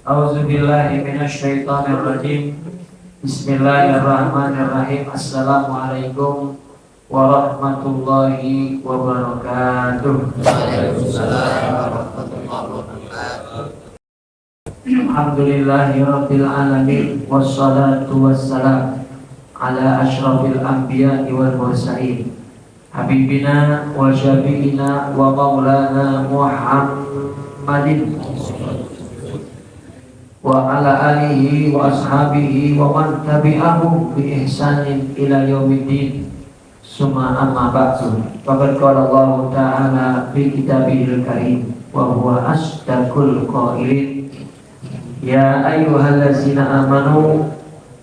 A'udzubillahi minasyaitonirrajim. Bismillahirrahmanirrahim. Assalamualaikum warahmatullahi wabarakatuh. Waalaikumsalam warahmatullahi wabarakatuh. Alhamdulillahirabbil alamin wassalatu wassalam ala asyrafil anbiya'i wal mursalin habibina wa syafi'ina wa maulana Muhammadin wa ala alihi wa ashabihi wa man tabi'ahum bi ihsanin ila yaumiddin. Summa amma ba'du. Faqad qala Allah Ta'ala fi kitabihil karim wa huwa asdaqul qailin. Ya ayyuhallazina amanu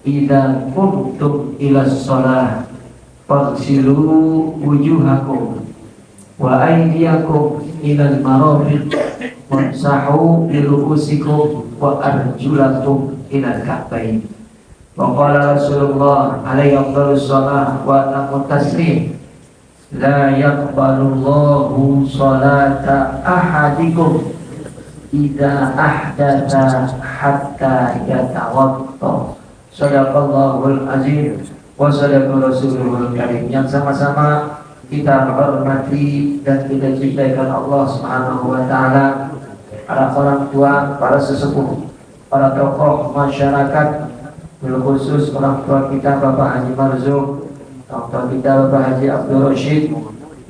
idza qumtum ilas shalah faghsilu wujuhakum wa aydiyakum ilal marafiq wamsahu bi ru'usikum wa arjulakum ilal ka'bayn. Wa qala Rasulullah alaihi afdhalus shalah wa atamut taslim la yaqbalullahu salata ahadikum idza ahdatsa hatta yatawadda. Shadaqallahul azim wa sadaqa rasulul karim. Yang sama-sama kita hormati dan kita cintai Allah Subhanahu wa taala, para orang tua, para sesepuh, para tokoh masyarakat, khusus orang tua kita Bapak Haji Marzuk, orang tua kita Bapak Haji Abdul Rashid,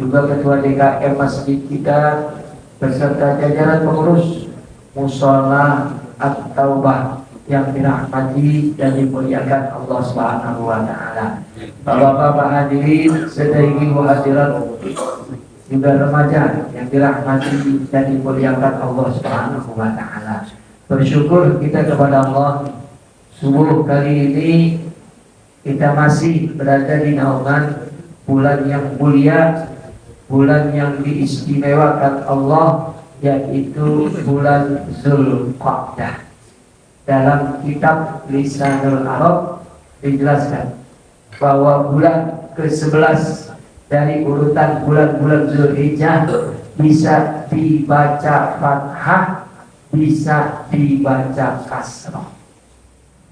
juga ketua DKM masjid kita beserta jajaran pengurus Mushola At-Taubah yang dirahmati dan dimuliakan Allah Subhanahu wa taala. Bapak-bapak hadirin sedaya hadirat juga remaja yang dirahmati dan dimuliakan Allah Subhanahu wa taala. Bersyukur kita kepada Allah, subuh kali ini kita masih berada di naungan bulan yang mulia, bulan yang diistimewakan Allah, yaitu bulan Zulqa'dah. Dalam kitab Lisanul Arab dijelaskan bahwa bulan ke-11 dari urutan bulan-bulan Zulhijjah bisa dibaca fathah, bisa dibaca kasrah.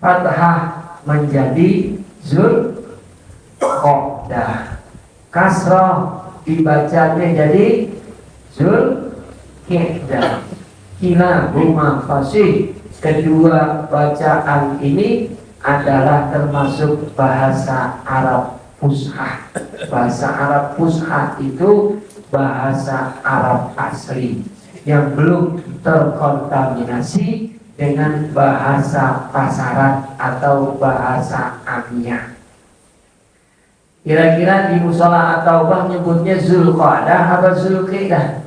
Fathah menjadi Zulqa'dah, kasrah dibacanya jadi Zulqa'dah. Kila huma fasih. Kedua bacaan ini adalah termasuk bahasa Arab Fushah. Bahasa Arab Fushah itu bahasa Arab asli yang belum terkontaminasi dengan bahasa pasaran atau bahasa amiyah. Kira-kira di Mushola At-Taubah nyebutnya Zulqa'dah apa Zulqa'dah?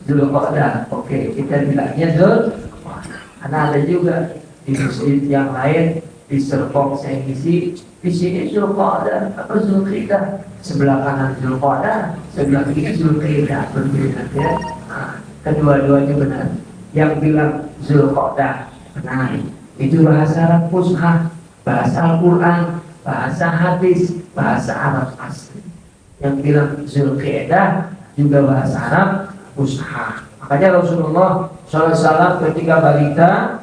Zulqa'dah. Oke, kita bilangnya Zulqa'dah. Karena ada juga di masjid yang lain di Serpong saya ngisi di sini Zulqa'dah apa Zulqa'dah, sebelah kanan Zulqa'dah, sebelah kiri Zulqa'dah, berbeda ya. Kedua-duanya benar. Yang bilang Zulqa'dah benar. Itu bahasa Arab Fushah, bahasa Al-Quran, bahasa hadis, bahasa Arab asli. Yang bilang Zulqa'dah juga bahasa Arab Fushah. Makanya Rasulullah SAW ketika balita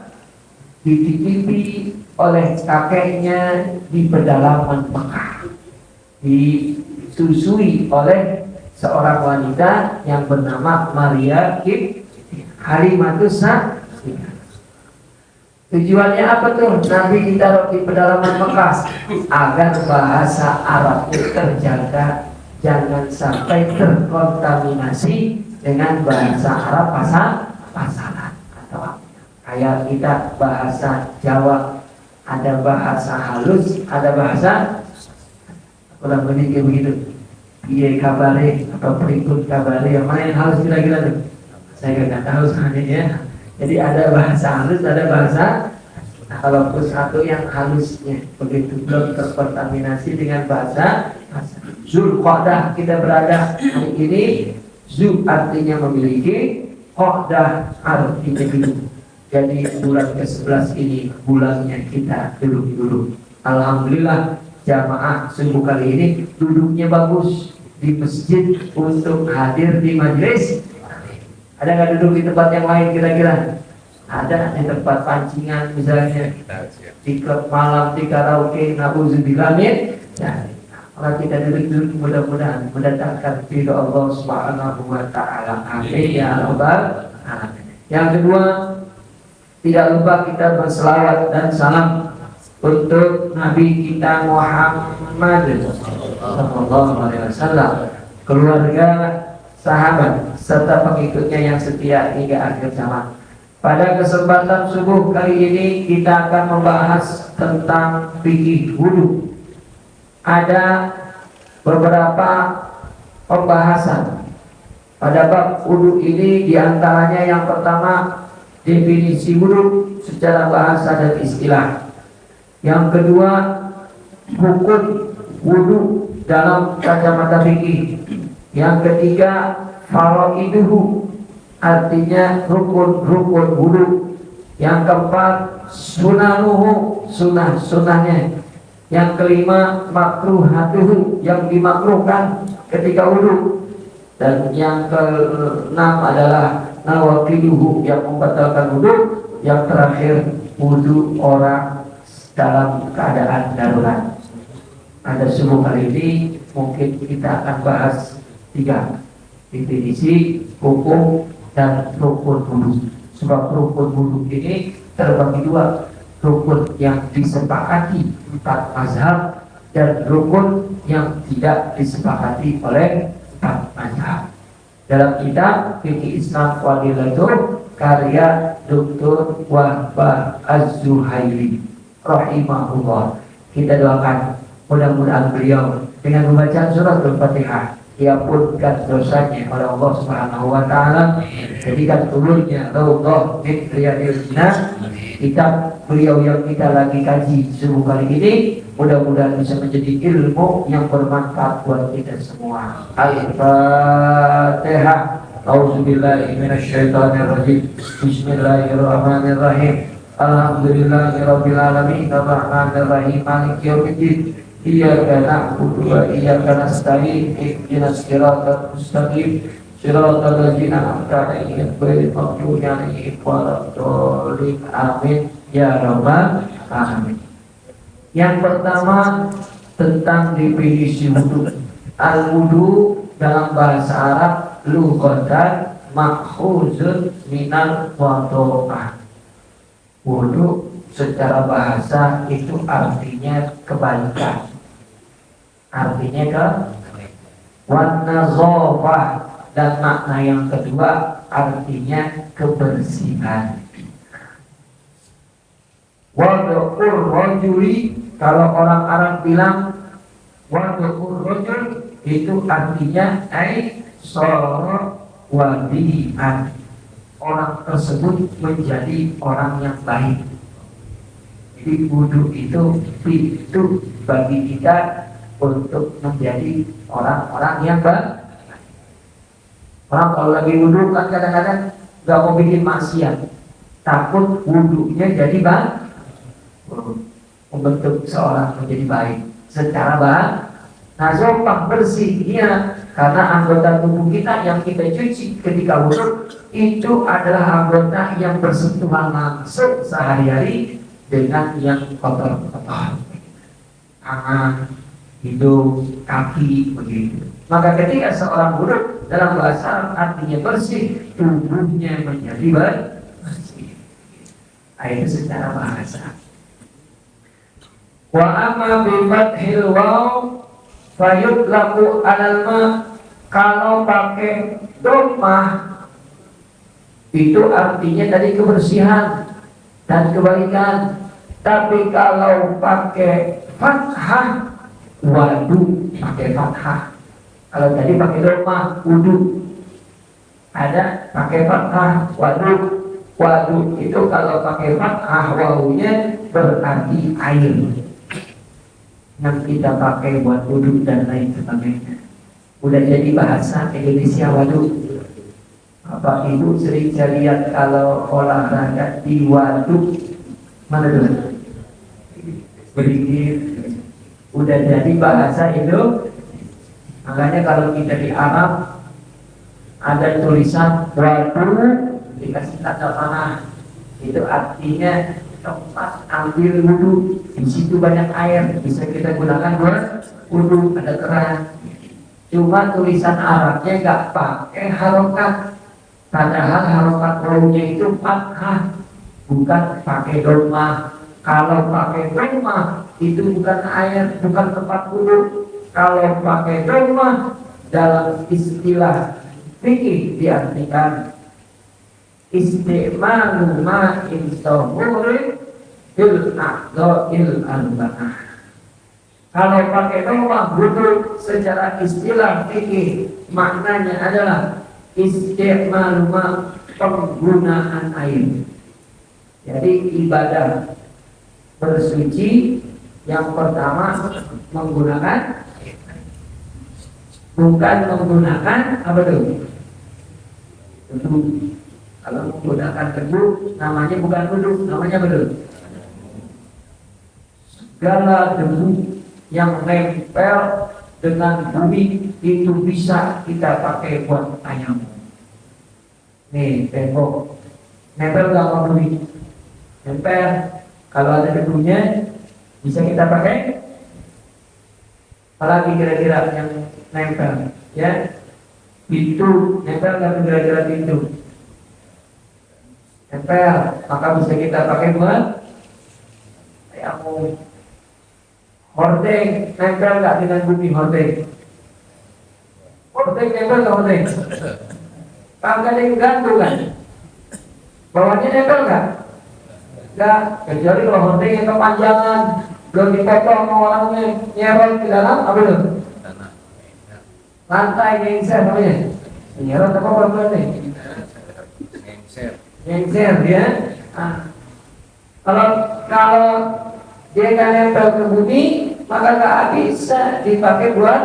dititipi oleh kakeknya di pedalaman Mekah, disusui oleh seorang wanita yang bernama Maria Halimatus Sa'diyah. Tujuannya apa tuh? Nabi ditaruh di pedalaman Mekah agar bahasa Arab terjaga, jangan sampai terkontaminasi dengan bahasa Arab pasaran atau kayak kita bahasa Jawa, ada bahasa halus, ada bahasa kurang lebih kayak begitu. Iya kabare atau berikut kabare, yang mana yang halus kira-kira tuh? Saya nggak tahu sebenarnya ya. Jadi ada bahasa halus, ada bahasa. Nah, kalau satu yang halusnya begitu belum terkontaminasi dengan bahasa Zulqa'dah kita berada hari ini. Zu artinya memiliki, Qa'dah artinya hidup. Jadi bulan ke-11 ini bulannya kita duduk. Alhamdulillah jamaah subuh kali ini duduknya bagus di masjid untuk hadir di majelis. Ada nggak duduk di tempat yang lain kira-kira? Ada di tempat pancingan misalnya, di klub malam, di karaoke, na'udzubillah min. Ya, kalau kita duduk mudah-mudahan mendatangkan ridho Allah Subhanahu wa taala. Amin ya rabbal alamin. Yang kedua, tidak lupa kita berselawat dan salam untuk Nabi kita Muhammad sallallahu alaihi wasallam, keluarga, sahabat serta pengikutnya yang setia hingga akhir zaman. Pada kesempatan subuh kali ini kita akan membahas tentang fikih wudu. Ada beberapa pembahasan pada bab wudu ini, diantaranya yang pertama definisi wudu secara bahasa dan istilah. Yang kedua, hukum wudu dalam kacamata fikih. Yang ketiga, faraiduhu, artinya rukun-rukun wudu. Yang keempat, sunanuhu, sunahnya. Yang kelima, makruhatuhu, yang dimakruhkan ketika wudu. Dan yang keenam adalah nawaqiduhu, yang membatalkan wudu. Yang terakhir, wudu orang dalam keadaan darurat. Pada subuh kali ini mungkin kita akan bahas 3 definisi, hukum, dan rukun wudu. Sebab rukun wudu ini terbagi 2, rukun yang disepakati 4 mazhab dan rukun yang tidak disepakati oleh 4 mazhab. Dalam kitab Fikih Islam Fadilatul karya Dr. Wahbah Az-Zuhaili rahimahullah, kita doakan mudah-mudahan beliau dengan membaca surat Al-Fatihah diampunkan dosanya oleh Allah Subhanahu wa taala, jadikan umurnya raudhah min riyadil jannah. Kitab beliau yang kita lagi kaji subuh kali ini mudah-mudahan bisa menjadi ilmu yang bermanfaat buat kita semua. Al-Fatihah. A'udzubillahi minasyaitonirrajim. Bismillahirrahmanirrahim. Alhamdulillahirabbil alamin arrahmanir rahim maliki yaumiddin. Iyyaka na'budu wa iyyaka nasta'in ihdinas siratal mustaqim siratal ladzina an'amta 'alaihim ghairil maghdubi 'alaihim waladdallin. Amin ya rabbal alamin. Yang pertama tentang definisi wudu. Al-wudu dalam bahasa Arab lughatan makhuzun minal wudu'ah. Wudu secara bahasa itu artinya kebaikan, artinya ke wanazofah, dan makna yang kedua artinya kebersihan. Wadu'ur rajuli, kalau orang Arab bilang wadu'ur rajul, itu artinya soro wadi'an, orang tersebut menjadi orang yang baik. Jadi wudu itu pintu bagi kita untuk menjadi orang-orang yang baik. Orang kalau lagi wudu kan kadang-kadang gak mau bikin maksiat, takut wudunya jadi baik, membentuk seorang menjadi baik secara baik. Nah, sopan bersih, iya, karena anggota tubuh kita yang kita cuci ketika wudu itu adalah anggota yang bersentuhan langsung sehari-hari dengan yang kotor-kotor, tangan, hidung, kaki, begitu. Maka ketika seorang wudu dalam bahasa artinya bersih, tubuhnya menjadi bersih. Itu secara bahasa. Wa amma bi fathil waw fayutlaku alal ma, kalau pakai dhammah itu artinya tadi kebersihan dan kebaikan. Tapi kalau pakai fathah, wadu, pakai fathah. Kalau tadi pakai dhammah wudu, ada pakai fathah wadu. Wadu itu kalau pakai fathah wawunya berarti air yang kita pakai buat wudu dan lain sebagainya. Udah jadi bahasa Indonesia wadu. Bapak Ibu sering saya lihat kalau olahraga di waduk, mana dulu? Berikir. Udah jadi bahasa itu. Makanya kalau kita di Arab ada tulisan wadu dikasih tanda panah, itu artinya tempat ambil wudhu. Di situ banyak air, bisa kita gunakan buat wudhu, ada keran. Cuma tulisan Arabnya nggak pakai harokat, padahal harokat wawunya itu fathah, bukan pakai doma. Kalau pakai doma itu bukan air, bukan tempat wudhu. Kalau pakai doma dalam istilah fikih diartikan istimalu ma'in sahurin bil a'dha'il arba'ah. Kalau pakai doma wudhu secara istilah fikih maknanya adalah istimalu ma' penggunaan air. Jadi ibadah bersuci yang pertama menggunakan, bukan menggunakan apa tuh? Debu. Kalau menggunakan debu namanya bukan wudhu, namanya betul. Segala debu yang nempel dengan bumi itu bisa kita pakai buat tayamum. Nih tembok nempel nggak sama bumi? Nempel. Kalau ada debunya bisa kita pakai. Apalagi kira-kira yang nempel, ya? Pintu nempel nggak kira-kira pintu? Nempel, maka bisa kita pakai buat tayamum. Hordeng nempel nggak dengan bumi? Hordeng nempel nggak hordeng? Kagak ada yang gantung kan? Bawahnya nempel nggak? Nggak, kecuali kalau hordeng yang kepanjangan belum dipotong sama orangnya, nyerot ke dalam apa itu? Lantai ngengser namanya. Nyerot apa apa nih? Ngengser ya. Nah, kalau dia nggak nempel ke bumi, maka nggak bisa dipakai buat.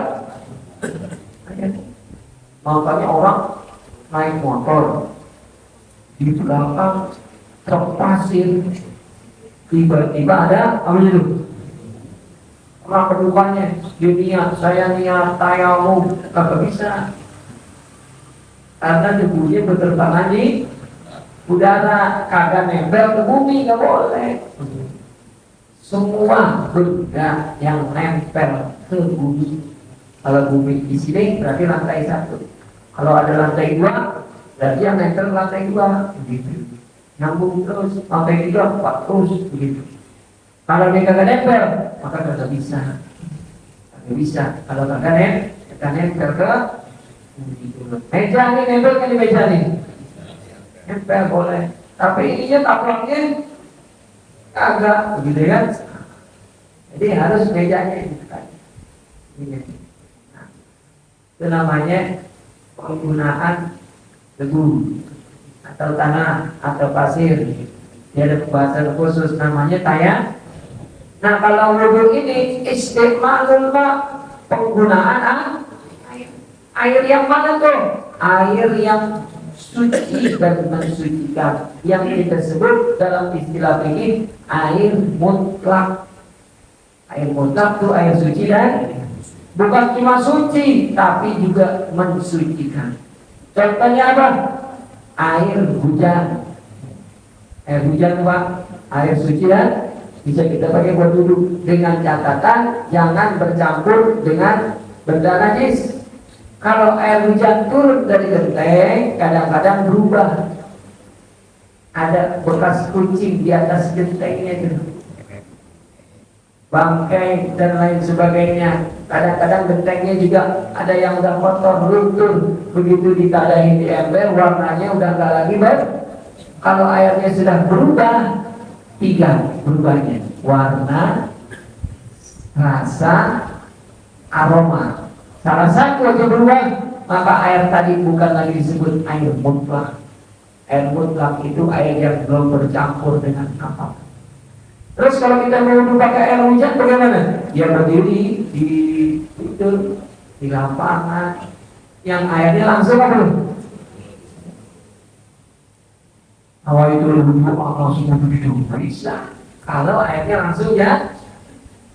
Makanya orang naik motor di belakang truk pasir, tiba-tiba ada apa itu? Orang kedukannya, dia niat, saya niat tayamum, kagak bisa. Karena debunya berterbangan di udara, kagak nempel ke bumi, nggak boleh. Semua benda yang nempel ke bumi. Kalau bumi di sini berarti lantai 1. Kalau ada lantai 2, berarti yang nempel lantai 2. Begitu. Nyambung terus, lantai 3, 4 terus begitu. Kalau dia kagak nempel, maka kagak bisa. Kagak bisa. Kalau kagak nempel ke meja ini, nempel kan di meja nih. Nempel boleh. Tapi ininya taplaknya kagak, begitu kan? Jadi harus mejanya ini. Nah, itu namanya penggunaan debu atau tanah atau pasir. Dia ada pembahasan khusus namanya tayang. Nah, kalau wudhu ini istimalul ma, penggunaan air yang mana tuh? Air yang suci dan mensucikan, yang kita sebut dalam istilah fikih air mutlak. Air mutlak itu air suci dan bukan cuma suci tapi juga mensucikan. Contohnya apa? Air hujan. Air hujan Pak, air suci dan bisa kita pakai buat wudhu, dengan catatan jangan bercampur dengan benda najis. Kalau air hujan turun dari genteng, kadang-kadang berubah. Ada bekas kucing di atas gentengnya itu, bangkai dan lain sebagainya. Kadang-kadang gentengnya juga ada yang udah kotor, luntur. Begitu ditadahin di ember, warnanya udah nggak lagi baik. Kalau airnya sudah berubah, 3 berubahnya: warna, rasa, aroma. Salah satu aja berubah, maka air tadi bukan lagi disebut air mutlak. Air mutlak itu air yang belum bercampur dengan apa. Terus kalau kita mau pakai air hujan bagaimana? Dia berdiri di lapangan yang airnya langsung apa? Awal itu lebih langsung begitu bisa. Kalau airnya langsung ya.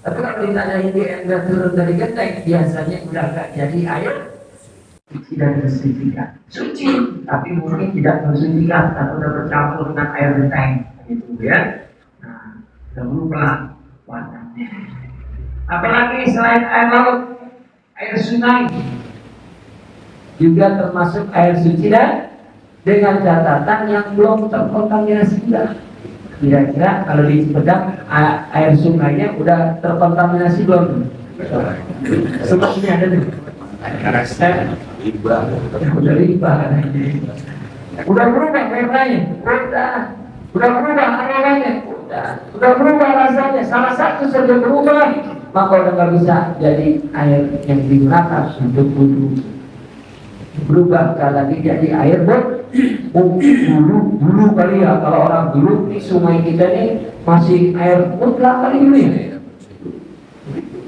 Tapi kalau ditanya ini ember turun dari genteng, biasanya udah gak jadi air suci dan mensucikan. Suci, tapi mungkin tidak mensucikan atau sudah bercampur dengan air genteng, gitu ya. Nah, sudah berubah warnanya. Apalagi selain air laut, air sungai juga termasuk air suci dan dengan catatan yang belum terkontaminasi juga. Kira-kira kalau di Sumedang air sungainya udah terkontaminasi belum? Sepertinya ada tuh. Udah limbah. Udah berubah warnanya, udah berubah aromanya, udah berubah rasanya. Salah satu saja berubah, maka udah nggak bisa jadi air yang digunakan untuk wudhu. Berubah lagi jadi air mungkin dulu kali ya, kalau orang dulu di sungai kita ini masih air mutlak kali ini ya.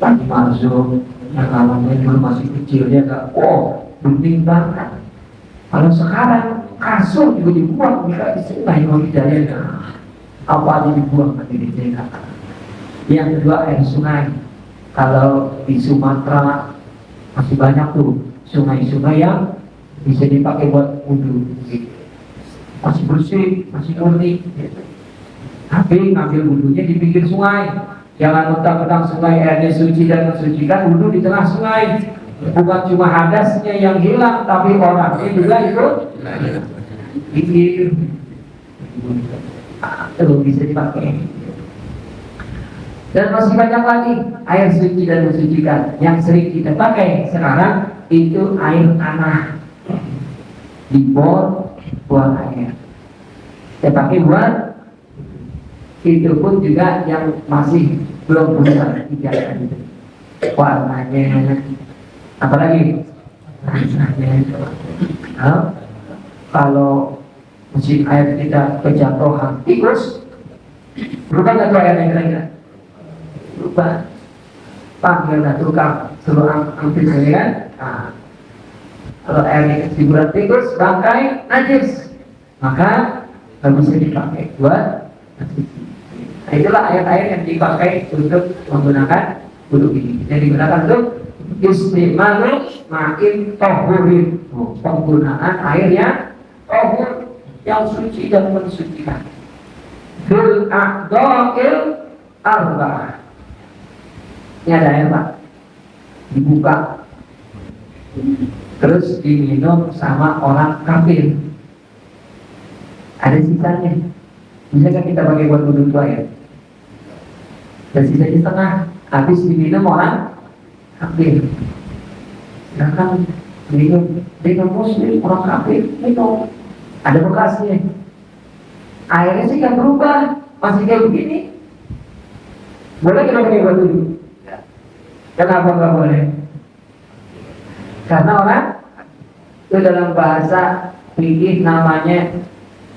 Tadi masuk yang namanya dulu masih kecil dia nggak, bening banget. Kalau sekarang kasur juga dibuang nggak di sungai kalau kita lihat, apa aja dibuang nanti di sini. Yang kedua air sungai. Kalau di Sumatera masih banyak tuh sungai-sungai yang bisa dipakai buat wudhu, masih bersih, masih murni. Tapi ngambil wudhunya di pinggir sungai. Jangan mentang-mentang sungai airnya suci dan mensucikan, wudhu di tengah sungai. Bukan cuma hadasnya yang hilang, tapi orangnya juga ikut pinggir. Itu bisa dipakai. Dan masih banyak lagi air suci dan mensucikan. Yang sering kita pakai sekarang itu air tanah. Dibor buat air. Saya pakai buat itu pun juga yang masih belum besar tiga warnanya. Apalagi kalau mesin air kita kejatuhan tikus, berubah nggak tuh airnya kira-kira? Berubah. Panggil tukang suruh ambil saya kan? Kalau airnya keciburan tikus, bangkai, najis, maka nggak bisa dipakai buat mencuci. Nah, itulah air-air yang dipakai untuk menggunakan wudhu ini. Yang digunakan untuk istimalu ma'in tohurin, penggunaan air yang tohur, yang suci dan mensucikan. Fil a'dha'il arba'ah. Ini ada air Pak, dibuka, terus diminum sama orang kafir. Ada sisanya. Bisa kan kita pakai buat wudhu air? Dan sisanya setengah, habis diminum orang kafir. Sedangkan minum muslim orang kafir minum, ada bekasnya. Airnya sih kan berubah, masih kayak begini. Boleh kita pakai buat wudhu? Kenapa nggak boleh? Karena orang itu dalam bahasa fikih namanya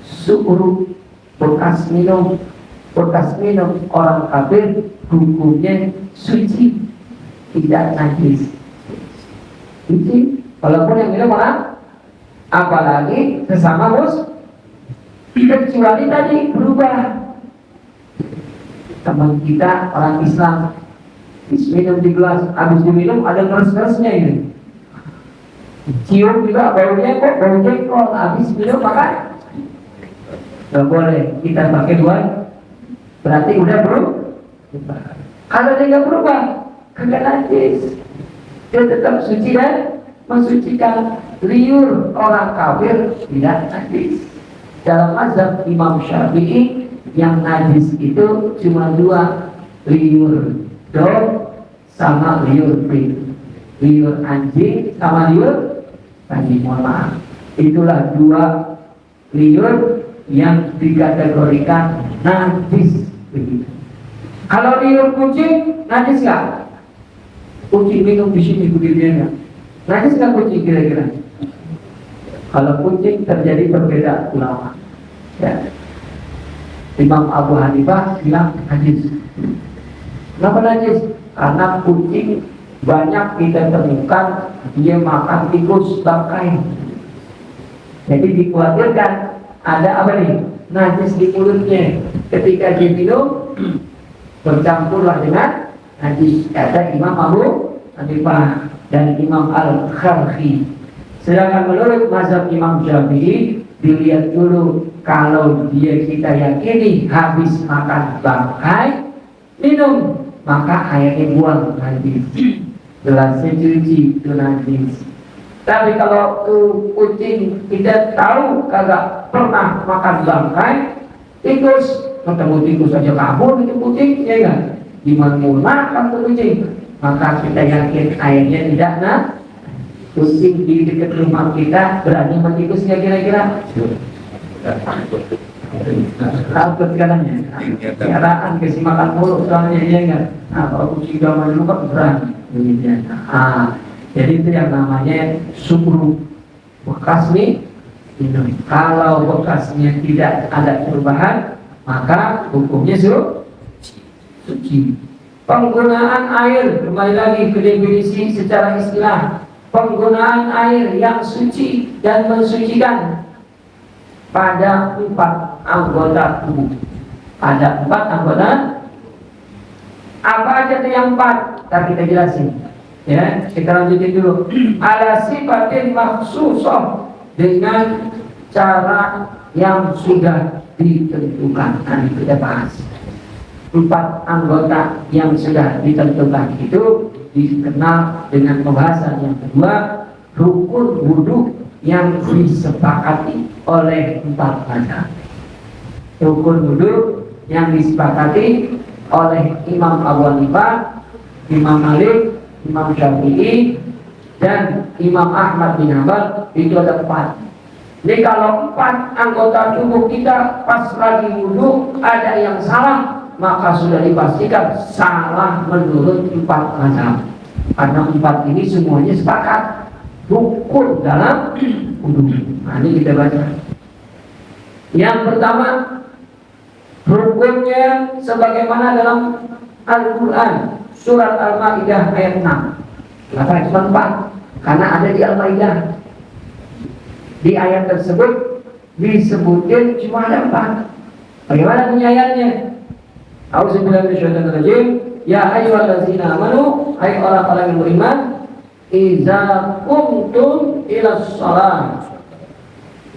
su'ru, bekas minum orang kafir hukumnya suci, tidak najis. Suci, walaupun yang minum orang, apalagi sesama kecuali tadi berubah. Teman kita orang Islam minum di gelas, habis diminum ada ngeres-ngeresnya ini. Cium juga baunya kok bau jengkol, habis minum maka nggak boleh kita pakai buat, berarti udah berubah. Kalau dia nggak berubah, kagak najis, dia tetap suci dan mensucikan. Liur orang kafir tidak najis. Dalam mazhab Imam Syafi'i yang najis itu cuma dua, liur dog sama liur pig, liur anjing sama liur anjing. Mohon maaf, itulah dua liur yang dikategorikan najis. Begitu. Kalau liur kucing najis nggak? Kucing minum di sini begini, najis nggak kucing kira-kira? Kalau kucing terjadi perbedaan ulama. Ya. Imam Abu Hanifah bilang najis. Kenapa najis? Karena kucing banyak kita temukan dia makan tikus bangkai. Jadi dikhawatirkan ada apa nih? Najis di mulutnya. Ketika dia minum bercampurlah dengan najis. Kata Imam Abu Hanifah dan Imam Al-Kharhi. Sedangkan menurut mazhab Imam Syafi'i, dilihat dulu kalau kita yakini habis makan bangkai minum, maka airnya buang nanti, gelasnya cuci itu nanti. Tapi kalau kucing kita tahu kagak pernah makan bangkai, tikus ketemu tikus aja kabur itu kucing, ya kan? Gimana mau makan tuh kucing? Maka kita yakin airnya tidak kucing di dekat rumah kita berani matikusnya kira-kira? Takut katanya. Kendaraan kasih makan mulu soalnya, iya enggak? Nah, kalau kucing zaman dulu kan berani. Jadi itu yang namanya subru, bekas nih minum. Kalau bekasnya tidak ada perubahan, maka hukumnya suci. Penggunaan air, kembali lagi ke definisi secara istilah. Penggunaan air yang suci dan mensucikan pada 4 anggota tubuh. Ada 4 anggota. Apa aja tuh yang 4? Ntar kita jelasin. Ya, kita lanjutin dulu. Ala sifatin maksusoh, dengan cara yang sudah ditentukan. Nanti kita bahas. 4 anggota yang sudah ditentukan itu dikenal dengan pembahasan yang kedua, rukun wudu yang disepakati oleh 4 mazhab. Rukun wudu yang disepakati oleh Imam Abu Hanifah, Imam Malik, Imam Syafi'i, dan Imam Ahmad bin Hanbal. Itu ada 4. Jadi kalau 4 anggota tubuh kita pas lagi wudu ada yang salah, maka sudah dipastikan salah menurut 4 mazhab. Karena 4 ini semuanya sepakat rukun dalam wudu. Nah, ini kita baca. Yang pertama, rukunnya sebagaimana dalam Al-Quran surat Al-Maidah ayat 6. Kenapa cuma 4? Karena ada di Al-Maidah. Di ayat tersebut disebutkan cuma ada 4. Bagaimana bunyi ayatnya? A'udzubillahi minasyaitonir rajim. Ya ayyuhallazina amanu, hai orang-orang yang beriman, idza qumtum ilas shalah,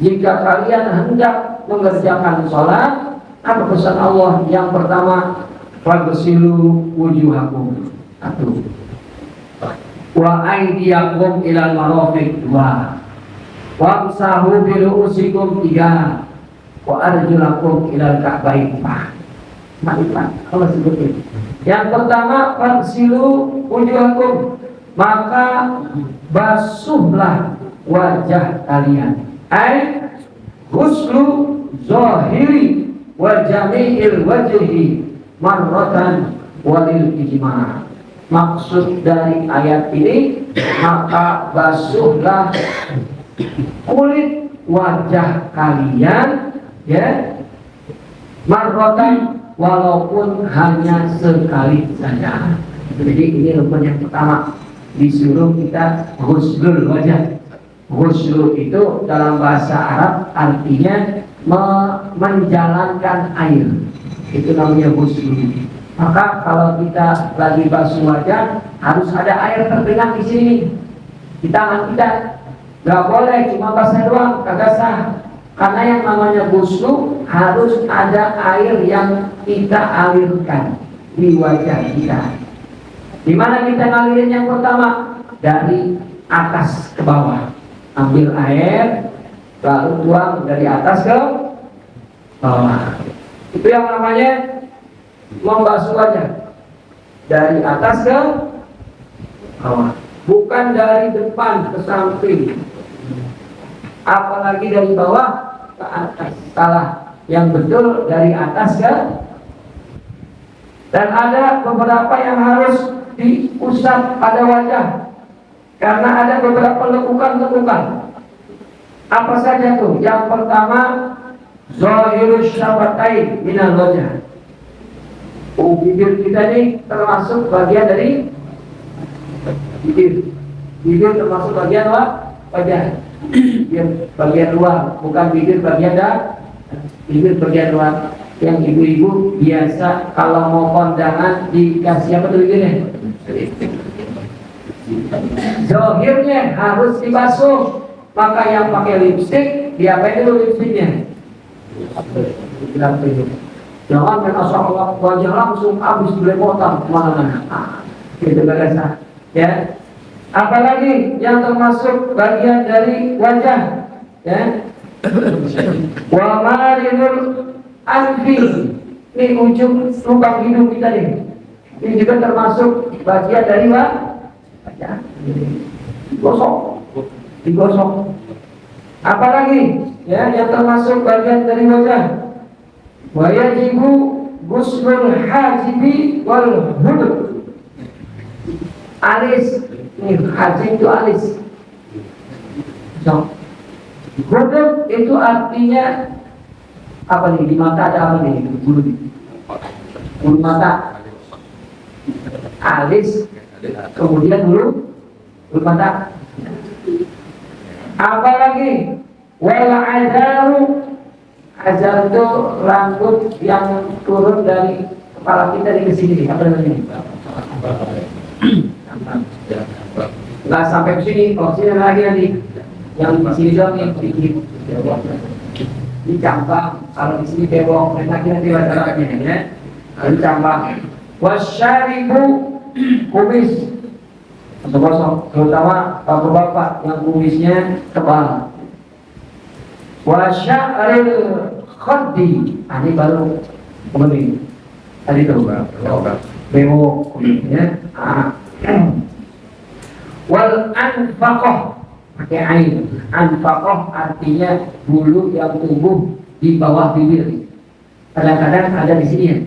jika kalian hendak mengerjakan salat, apa pesan Allah? Yang pertama, faghsilu wujuhakum, 1, wa aydiyakum ilal marafiq, 2, wamsahu bi ru'usikum, 3, wa arjulakum ilal ka'bayn, 4. Allah sebutin. Yang pertama, faghsilu wujuhakum, maka basuhlah wajah kalian. Ai ghuslu zahiri wa jami'il wajhi marratan walil ijma'. Maksud dari ayat ini, maka basuhlah kulit wajah kalian, ya, marratan, walaupun hanya sekali saja. Jadi ini rukun yang pertama, disuruh kita ghuslul wajah. Ghusl itu dalam bahasa Arab artinya menjalankan air, itu namanya ghusl. Maka kalau kita lagi basuh wajah, harus ada air tergenang di sini, di tangan kita. Gak boleh cuma basah doang, kagak sah. Karena yang namanya ghusl harus ada air yang kita alirkan di wajah kita. Di mana kita ngalirin yang pertama? Dari atas ke bawah. Ambil air, lalu tuang dari atas ke bawah. Itu yang namanya membasuh wajah. Dari atas ke bawah, bukan dari depan ke samping, apalagi dari bawah ke atas. Salah. Yang betul dari atas ke. Dan ada beberapa yang harus diusap pada wajah, karena ada beberapa lekukan-lekukan. Apa saja tuh? Yang pertama, zahirus syafatain minal wajah. Bibir kita ini termasuk bagian dari bibir. Bibir termasuk bagian wajah. Bibir bagian luar, bukan bibir bagian dalam. Bibir bagian luar. Yang ibu-ibu biasa kalau mau kondangan dikasih apa tuh bibirnya? Zahirnya harus dibasuh, maka yang pakai lipstik diapain dulu lipstiknya? Jangan main asal wajah langsung habis belepotan kemana-mana. Gitu kan ya. Apalagi yang termasuk bagian dari wajah, ya. Wa marinul anfi, ini ujung lubang hidung kita nih. Ini juga termasuk bagian dari wajah. Digosok. Apalagi ya yang termasuk bagian dari wajah. Wa yajibu ghusnul hajibi wal hudud. Alis, ini hajib itu alis. Hudud itu artinya apa nih? Di mata ada apa nih? Bulu mata, alis, kemudian bulu mata. Apalagi wala azaru, azar itu rambut yang turun dari kepala kita di sini. Apa namanya? Nggak sampai ke sini, kalau sini lagi nanti yang di sini doang yang sedikit di cambang, kalau di sini bewok, nanti ada lagi ya, di cambang. Wasyaribu kumis, kosong, terutama bapak-bapak yang kumisnya tebal. Wasyaril khaddi, ini baru kemudian tadi itu bewok kumisnya. Wal anfaqah, pakai ain. Anfaqah artinya bulu yang tumbuh di bawah bibir. Kadang-kadang ada di sini ya.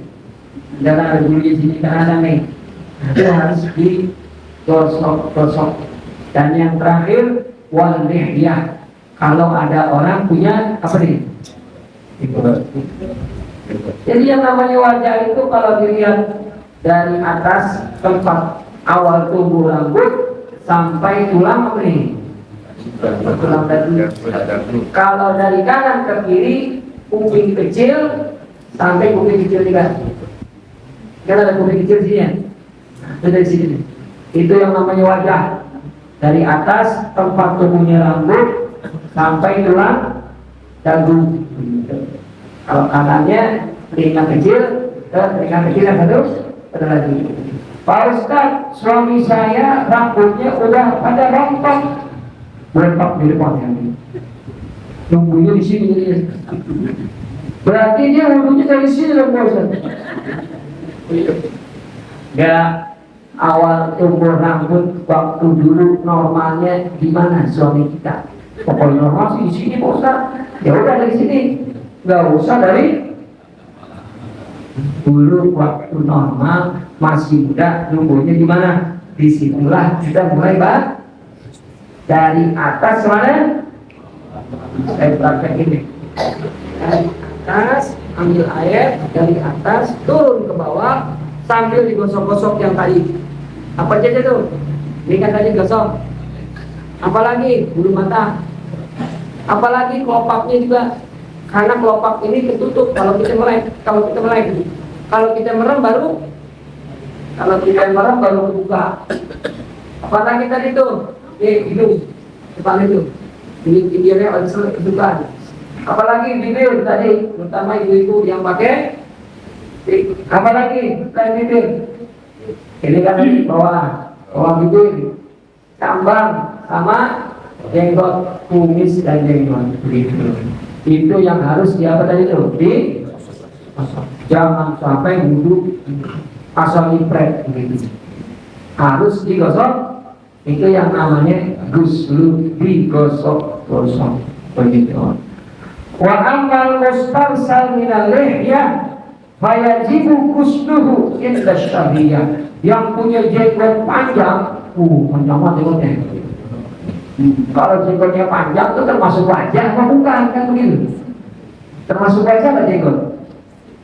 Ada bulu di sini kanan nih. Itu harus digosok-gosok. Dan yang terakhir wal lihyah. Kalau ada orang punya apa nih? Jadi yang namanya wajah itu kalau dilihat dari atas tempat awal tumbuh rambut sampai tulang apa nih? Tulang dadu. Kalau dari kanan ke kiri kuping kecil sampai kuping kecil juga. Kan ada kuping kecil sini ya? Itu dari sini. Itu yang namanya wajah. Dari atas tempat tumbuhnya rambut sampai tulang dadu. Kalau kanannya telinga kecil, telinga kecil yang satu ada lagi. Pak Ustaz, suami saya rambutnya udah pada rontok, rontok di depannya. Tumbuhnya di sini. Berarti dia wudhunya dari sini dong Pak Ustaz. Gak awal tumbuh rambut waktu dulu normalnya di mana suami kita? Pokoknya normal sih di sini Pak Ustaz. Ya udah dari sini, gak usah dari dulu waktu normal masih muda tumbuhnya di mana? Disitulah kita mulai dari atas mana? Saya praktek ini. Dari atas ambil air dari atas turun ke bawah sambil digosok-gosok yang tadi. Apa aja tuh? Ini kan tadi gosok. Apalagi bulu mata. Apalagi kelopaknya juga. Karena kelopak ini ketutup kalau kita melek. Kalau kita merem baru buka. Apalagi tadi tuh, hidung depan itu, ini bibirnya ada kebukaan. Apalagi bibir tadi, terutama ibu-ibu yang pakai. Apalagi selain bibir, ini kan di bawah bibir, cambang sama jenggot, kumis dan jenggot. Itu yang harus diapa tadi tuh? Jangan sampai wudhu asal ipret gitu. Harus digosok. Itu yang namanya guslu, digosok-gosok begitu. Wa amal mustarsal minal lihyah fayajibu gusluhu inda syariyah. Yang punya jenggot panjang, panjang banget jenggotnya. Kalau jenggotnya panjang itu termasuk wajah apa bukan? Kan begitu. Termasuk wajah atau jenggot?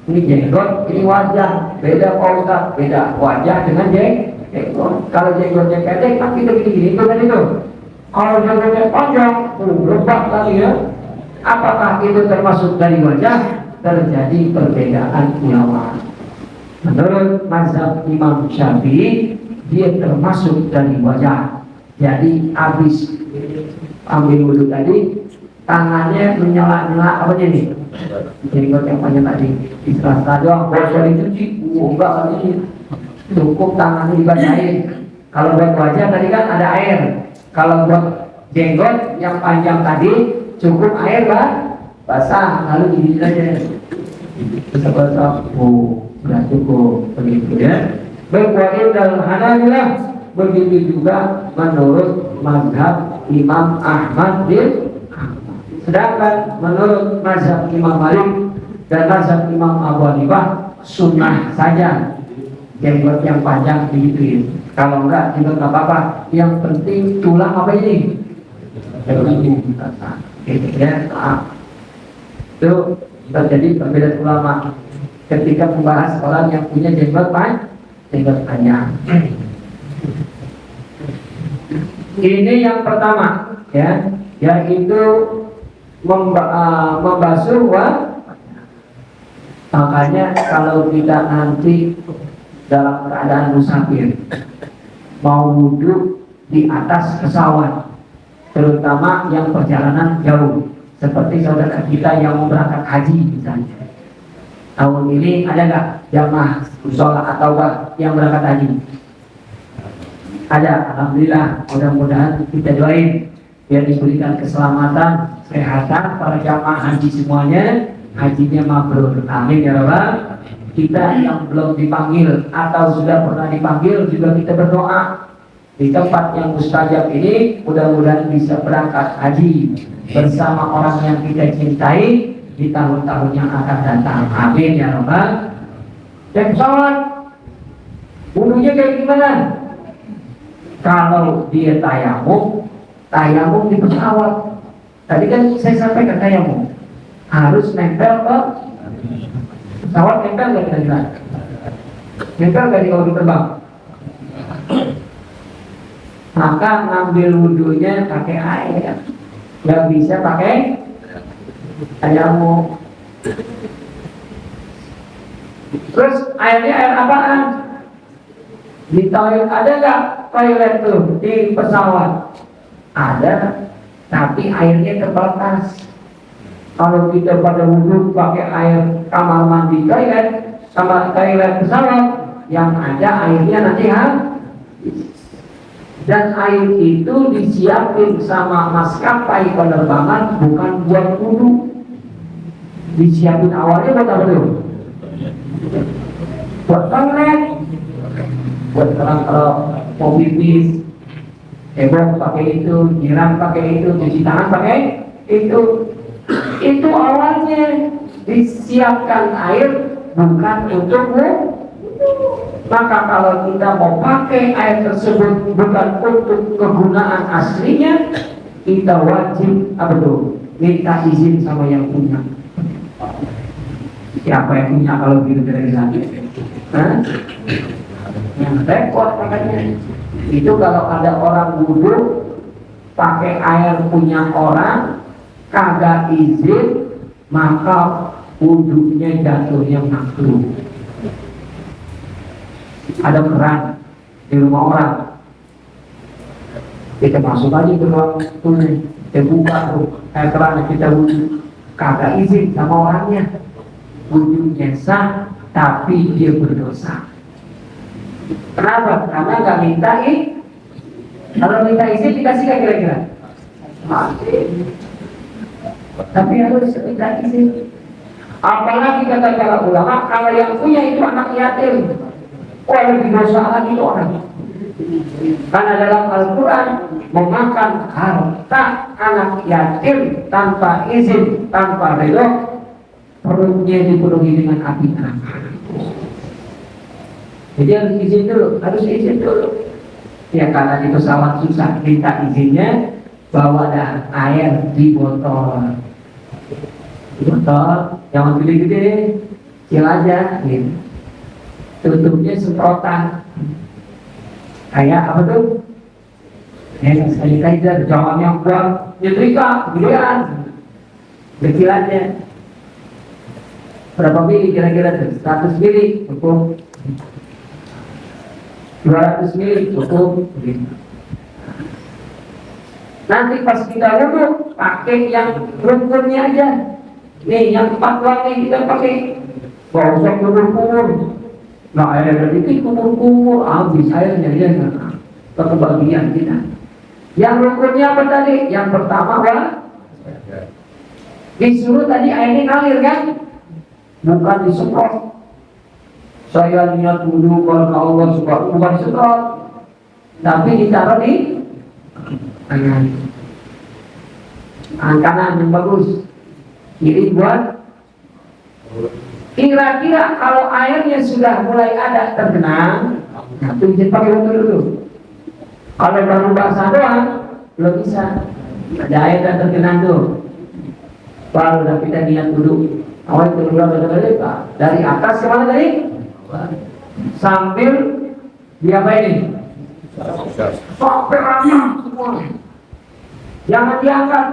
Ini jenggot, ini wajah. Beda Pak Ustaz, beda wajah dengan jenggot. Kalau jenggotnya pendek, kan kita gini-gini itu kan itu. Kalau jenggotnya panjang, lebat kali ya. Apakah itu termasuk dari wajah? Terjadi perbedaan ulama. Menurut mazhab Imam Syafi'i, dia termasuk dari wajah. Jadi habis ambil wudhu tadi, tangannya menyala-nyala apa nih? Jenggot yang panjang tadi, di sela-sela doang. Kalau dicuci, enggak kali ini. Cukup tangannya dibasahin. Kalau buat wajah tadi kan ada air. Kalau buat jenggot yang panjang tadi, cukup air basah, lalu digigit aja. Basah, sudah cukup begitu ya. Berkuatin dalam Hanabilah, begitu juga menurut mazhab Imam Ahmad bin. Sedangkan menurut mazhab Imam Malik dan mazhab Imam Abu Hanifah sunnah saja jenggot yang panjang digituin. Kalau enggak juga enggak apa-apa. Yang penting tulang apa ini? Gitu ya. Itu terjadi perbedaan ulama ketika membahas orang yang punya jenggot panjang. Ini yang pertama ya, yaitu membasuh makanya kalau kita nanti dalam keadaan musafir mau wudhu di atas pesawat, terutama yang perjalanan jauh, seperti saudara kita yang mau berangkat haji misalnya. Tahun ini ada nggak jamaah sholat atau yang berangkat haji? Ada, alhamdulillah. Mudah-mudahan kita doain biar diberikan keselamatan, kesehatan para jamaah haji semuanya, hajinya mabrur. Amin ya rabbal. Kita yang belum dipanggil atau sudah pernah dipanggil juga kita berdoa di tempat yang mustajab ini, mudah-mudahan bisa berangkat haji bersama orang yang kita cintai di tahun-tahun yang akan datang. Amin ya rabbal. Dan pesawat wudhunya kayak gimana? Kalau dia tayamum di pesawat. Tadi kan saya sampaikan tayamum harus nempel ke pesawat. Nempel nggak kira-kira? Nempel nggak di kalau terbang? Maka ngambil wudhunya pakai air, nggak bisa pakai tayamum. Terus airnya air apaan? Di toilet ada nggak toilet tuh di pesawat? Ada, tapi airnya terbatas. Kalau kita pada wudhu pakai air kamar mandi toilet sama toilet pesawat, yang ada airnya nanti habis. Dan air itu disiapin sama maskapai penerbangan bukan buat wudhu. Disiapin awalnya buat apa tuh? Buat toilet, buat kalau mau pipis, cebok pakai itu, nyiram pakai itu, cuci tangan pakai itu. Itu awalnya disiapkan air bukan untuk wudhu. Maka kalau kita mau pakai air tersebut bukan untuk kegunaan aslinya, kita wajib apa tuh? Minta izin sama yang punya. Siapa yang punya kalau begitu kira-kira? Yang repot makanya. Itu kalau ada orang wudhu pakai air punya orang kagak izin, maka wudhunya jatuhnya makruh. Ada keran di rumah orang, kita masuk aja ke ruang tuh, kita buka tuh air keran, kita wudhu, kagak izin sama orangnya, wudhunya sah tapi dia berdosa. Kenapa? Karena nggak minta izin. Kalau minta izin dikasih kan kira-kira? Masih. Tapi harus minta izin. Apalagi kata para ulama, kalau yang punya itu anak yatim, lebih dosa lagi orang. Karena dalam Al-Quran memakan harta anak yatim tanpa izin, tanpa ridho, perutnya dipenuhi dengan api neraka. Jadi harus izin dulu, Ya karena di pesawat susah minta izinnya, bawa dah air di botol. Di botol, jangan gede-gede, kecil aja, gitu. Tutupnya semprotan. Kayak apa tuh? Sanitizer, jangan yang buat nyetrika, gedean, kecilannya. Berapa mili kira-kira tuh? 100 mili cukup. 200 mili cukup. Nanti pas kita wudhu pakai yang rukunnya aja. Nih yang 4 doang kita pakai. Gak usah kumur-kumur. Nah air dari itu kumur-kumur habis airnya ya nggak kebagian kita. Yang rukunnya apa tadi? Yang pertama disuruh tadi airnya ngalir kan? Bukan disemprot. Saya niat wudhu karena Allah subhanahu bukan disemprot, tapi ditaruh di tangan kanan yang bagus, kiri buat. Kira-kira kalau airnya sudah mulai ada tergenang, itu izin pakai wudhu dulu. Kalau baru basah doang, belum bisa. Ada air yang tergenang tuh, baru udah kita niat wudhu. Awal itu dari atas ke mana tadi? Sambil dia apa ini? Sampai rata semua. Jangan diangkat.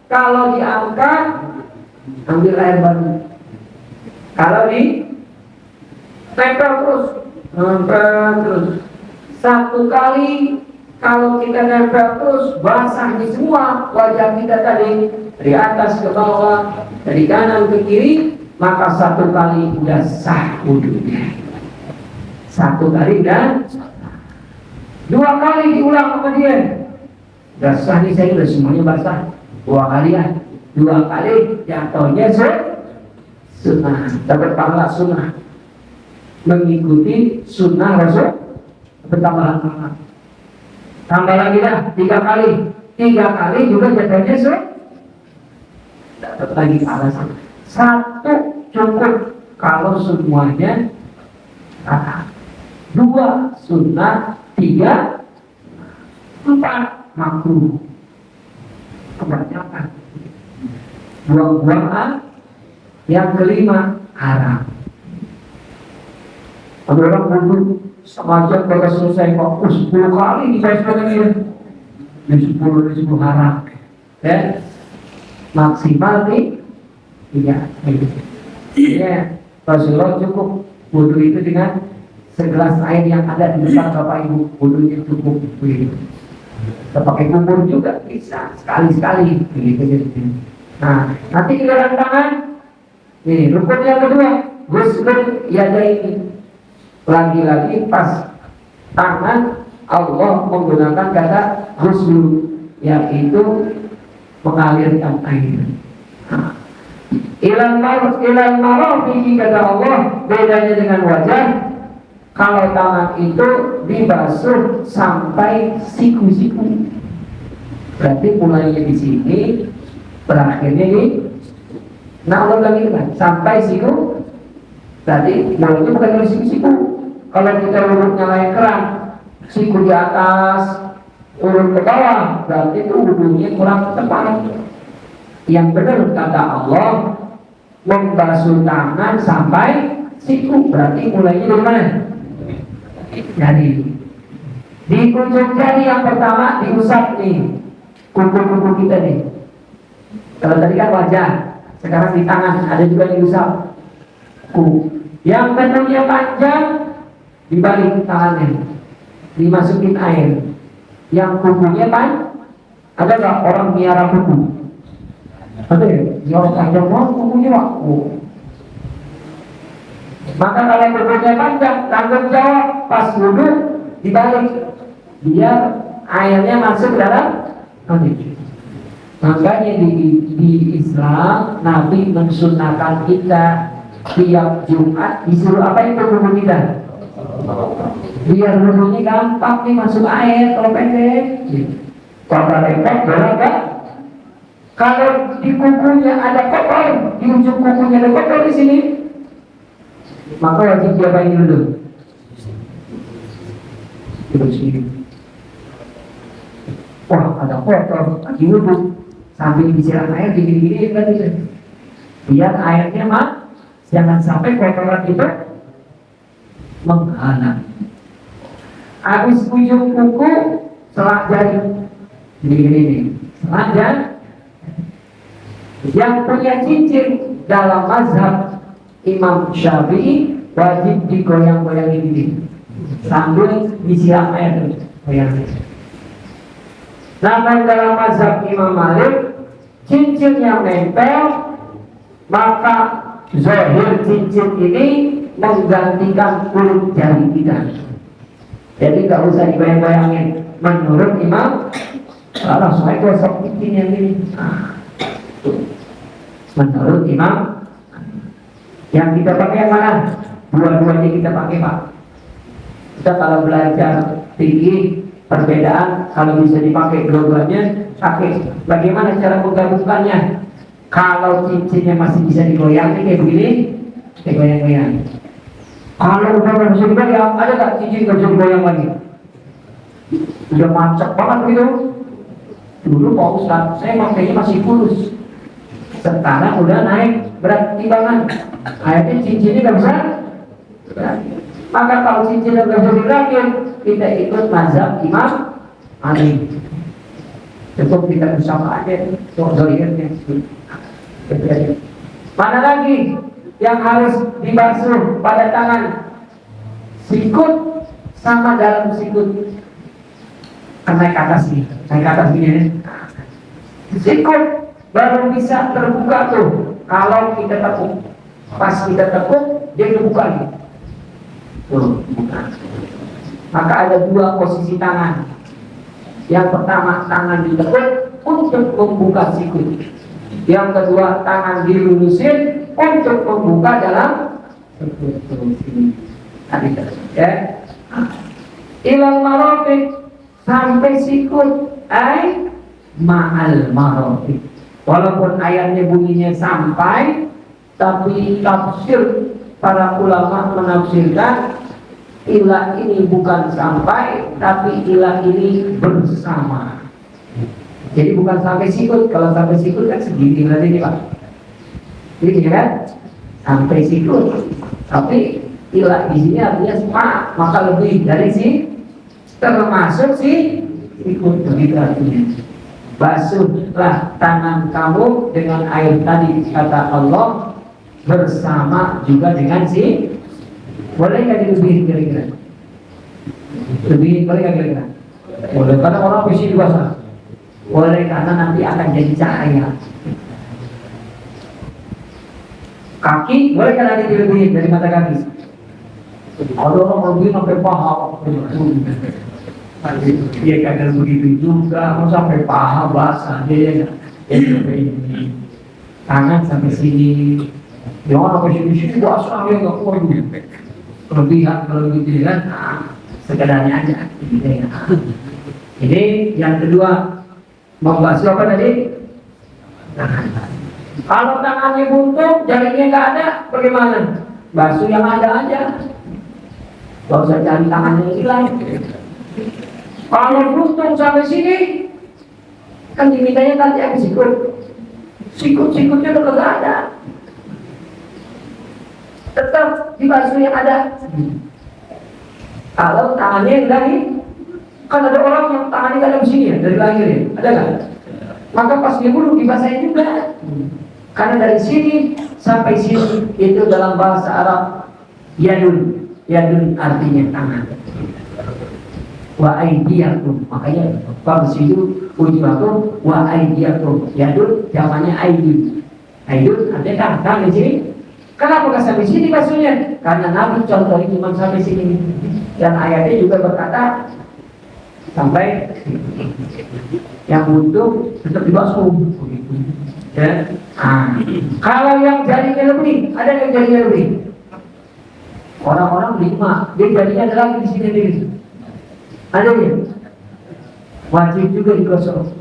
Kalau diangkat, ambil air baru. Kalau di tempel terus, satu kali. Kalau kita nempel terus, basah di semua wajah kita tadi, dari atas ke bawah, dari kanan ke kiri, maka satu kali sudah sah wudhunya. Satu kali dan 2 kali diulang sama dia. Sudah sah nih, saya sudah semuanya basah. 2 kali ya, 2 kali jatuhnya sunnah, dapat pahala sunnah, mengikuti sunnah Rasul, bertambahan pahala. Tambah lagi dah 3 kali, 3 kali juga jatuhnya dapat lagi pahala sama. 1 cukup kalau semuanya rata. 2 sunnah, 3 4 makruh. Kebanyakan buang-buangan. Yang kelima haram. Ada orang wudhu semacam baru selesai fokus 10 kali dikasih dia. Di 10 haram. Ya, maksimal nih 3. Ya, Rasulullah cukup wudhu itu dengan segelas air yang ada di depan Bapak Ibu. Wudhunya cukup begitu. Kita pakai kumur juga bisa sekali-sekali begitu. Nah, nanti kita tangan. Ini rukun yang kedua, ghusl yadaini. Lagi-lagi pas tangan Allah menggunakan kata ghusl, yaitu mengalirkan air. Ilal marafiqi kata Allah, bedanya dengan wajah. Kalau tangan itu dibasuh sampai siku-siku, berarti mulainya di sini, berakhirnya di. Nah Allah lagi kan sampai siku. Tadi mulainya bukan dari siku-siku. Kalau kita urut nyalain keran, siku di atas, urut ke bawah, berarti itu wudhunya kurang tepat. Yang benar kata Allah, membasuh tangan sampai siku, berarti mulainya dari mana? Jadi di ujung jari yang pertama diusap nih kuku-kuku kita nih. Kalau tadi kan wajah, sekarang di tangan ada juga diusap kuku. Yang bentuknya panjang dibalik tangannya, dimasukin air. Yang kukunya ada nggak orang miara kuku? Ada ya? Yang panjang banget kukunya waktu. Maka kalau kukunya panjang, tanggung jawab pas wudhu dibalik, biar airnya masuk dalam hati. Makanya di Islam Nabi mensunahkan kita tiap Jumat disuruh apa itu wudhu kita? Biar wudhunya gampang nih masuk air kalau pendek. Kalau pendek boleh kan? Kalau di kukunya ada kotor, di ujung kukunya ada kotor di sini, maka wajib diapain dulu? Dibersihin. Wah ada kotor, lagi wudhu, sambil disiram air gini-gini berarti biar airnya mah jangan sampai kotoran itu menghalang. Habis ujung kuku selak jari gini-gini, selak jari. Yang punya cincin dalam mazhab Imam Syafi'i wajib digoyang-goyang ini sambil disiram air goyang. Namun dalam mazhab Imam Malik, cincin yang nempel, maka zahir cincin ini menggantikan kulit jari kita. Jadi nggak usah dibayang-bayangin. Menurut Imam, kalau saya gosok cincin yang ini. Menurut Imam, yang kita pakai yang mana? Dua-duanya kita pakai, Pak. Kita kalau belajar tinggi perbedaan, kalau bisa dipakai dua-duanya, pakai. Bagaimana cara menggabungkannya? Kalau cincinnya masih bisa digoyang kayak begini, kayak goyang-goyang. Kalau udah nggak bisa digoyang, ada nggak cincin nggak bisa digoyang lagi? Udah macet banget gitu. Dulu Pak Ustadz, saya makanya masih kurus. Sekarang udah naik berat timbangan. Akhirnya cincinnya nggak bisa. Maka kalau cincinnya nggak bisa digerakin, kita ikut mazhab Imam Malik. Cukup kita usaha aja untuk zahirnya. Mana lagi yang harus dibasuh pada tangan? Sikut sama dalam sikut. Kan naik ke atas nih, naik ke atas gini ya. Sikut baru bisa terbuka tuh kalau kita tekuk. Pas kita tekuk, dia terbuka nih. Tuh, buka. Maka ada dua posisi tangan. Yang pertama, tangan ditekuk untuk membuka sikut. Yang kedua, tangan dilurusin untuk membuka dalam sikut. Tadi ya. Ilal marafiq, sampai sikut ma'al marafiq. Walaupun ayatnya bunyinya sampai, tapi tafsir para ulama menafsirkan ilah ini bukan sampai, tapi ilah ini bersama. Jadi bukan sampai sikut. Kalau sampai sikut kan segini berarti nih Pak. Ini kan sampai sikut. Tapi ilah di sini artinya semua, maka lebih dari termasuk sikut begitu artinya. Basuhlah tangan kamu dengan air tadi kata Allah, bersama juga dengan boleh nggak dilebihin kira-kira? Lebihin boleh nggak kira-kira? Boleh, karena orang bisa dibasah. Boleh, karena nanti akan jadi cahaya. Kaki boleh kan nanti dilebihin dari mata kaki? Ada orang lebih sampai paha. Dia kadang begitu juga, mau sampai paha basah dia sampai ini, tangan sampai sini. Dia orang sampai sini basah dia nggak kuat juga. Kelebihan kalau begitu kan, sekedarnya aja. Ini yang kedua, membasuh apa tadi? Tangan. Kalau tangannya buntung, jarinya nggak ada, bagaimana? Basuh yang ada aja. Gak usah cari tangannya yang hilang. Kalau buntung sampai sini, kan dimintanya tadi yang sikut. Sikut-sikutnya udah gak ada. Tetap dibasuh yang ada. Kalau tangannya yang dari, kan ada orang yang tangannya gak ada di sini ya, dari lahir ya, ada gak? Maka pas dia bulu dibasahin juga. Karena dari sini sampai sini itu dalam bahasa Arab yadun. Yadun artinya tangan. Wa aidiyakum, makanya famsilu wujuhakum wa aidiyakum. Yadun jamannya aidin. Aidun artinya tangan di sini. Kenapa nggak sampai sini maksudnya? Karena Nabi contohnya cuma sampai sini. Dan ayatnya juga berkata sampai yang butuh tetap dibasuh. Ya. Kalau yang jarinya lebih, ada yang jarinya lebih. Orang-orang 5, dia jadinya ada lagi di sini nih. Ada ya? Wajib juga digosok.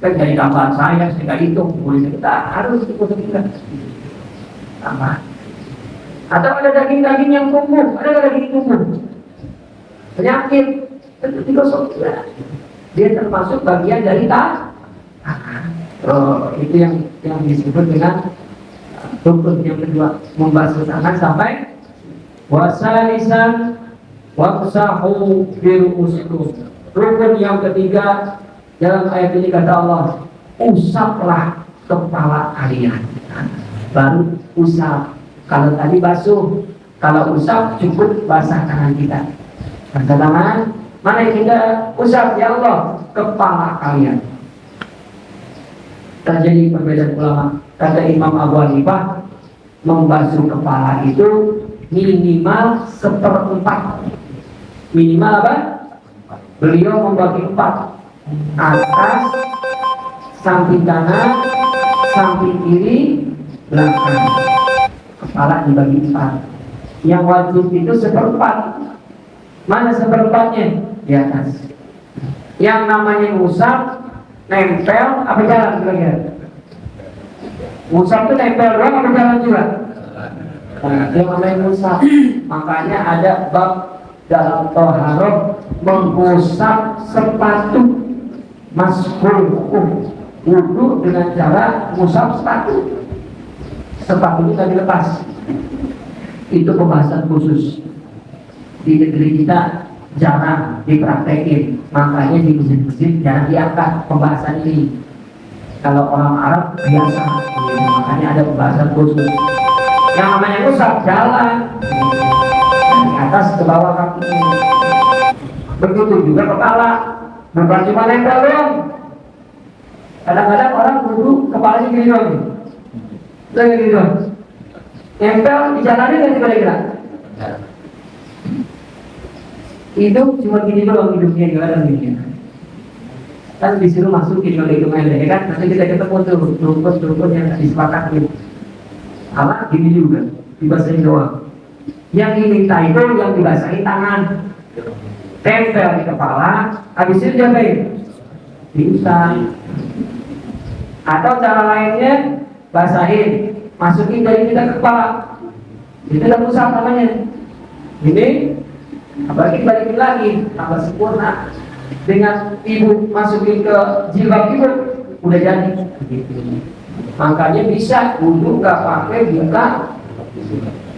Kan jadi tambahan saya hitung, boleh kita harus digosok juga. Tambah. Atau ada daging-daging yang tumbuh, ada daging tumbuh. Penyakit, itu digosok juga. Dia termasuk bagian dari itu yang disebut dengan rukun yang kedua, membasuh tangan sampai wasalisan waqsahu biru'usikum. Rukun yang ketiga dalam ayat ini kata Allah, usaplah kepala kalian. Baru usap. Kalau tadi basuh, kalau usap cukup basah tangan kita. Basah tangan, Mana yang kita usap ya Allah? Kepala kalian. Terjadi perbedaan ulama. Kata Imam Abu Hanifah, membasuh kepala itu minimal 1/4. Minimal apa? Beliau membagi 4. Atas, samping kanan, samping kiri, belakang. Kepala dibagi 4. Yang wajib itu 1/4. Mana 1/4-nya? Di atas. Yang namanya usap, nempel, apa jalan kira-kira? Usap itu nempel doang apa jalan juga? Nah, yang namanya usap. Makanya ada bab dalam toharoh mengusap sepatu, masbul wudu dengan cara mengusap sepatu. Sepatunya tadi lepas. Itu pembahasan khusus. Di negeri kita jarang dipraktekin, makanya di masjid-masjid jangan diangkat pembahasan ini. Kalau orang Arab biasa, makanya ada pembahasan khusus. Yang namanya usap jalan dari atas ke bawah kakinya. Begitu juga kepala, bukan cuma nempel dong. Kadang-kadang orang duduk kepalanya gini dong, gini dong. Nempel di jalannya nggak kira-kira? Hidup cuma gini doang, hidupnya gak ada gini. Kan disuruh masukin kalau itu main ya kan, nanti kita ketemu tuh rumput yang disepakati. Apa? Gini juga, dibasahin doang. Yang diminta itu yang dibasahin tangan, tempel di kepala, habis itu diapain? Diusap. Atau cara lainnya basahin, masukin dari kita ke kepala. Itu udah usap namanya. Ini apalagi balikin lagi tambah sempurna dengan ibu masukin ke jilbab ibu udah jadi gitu. Makanya bisa wudu nggak pakai buka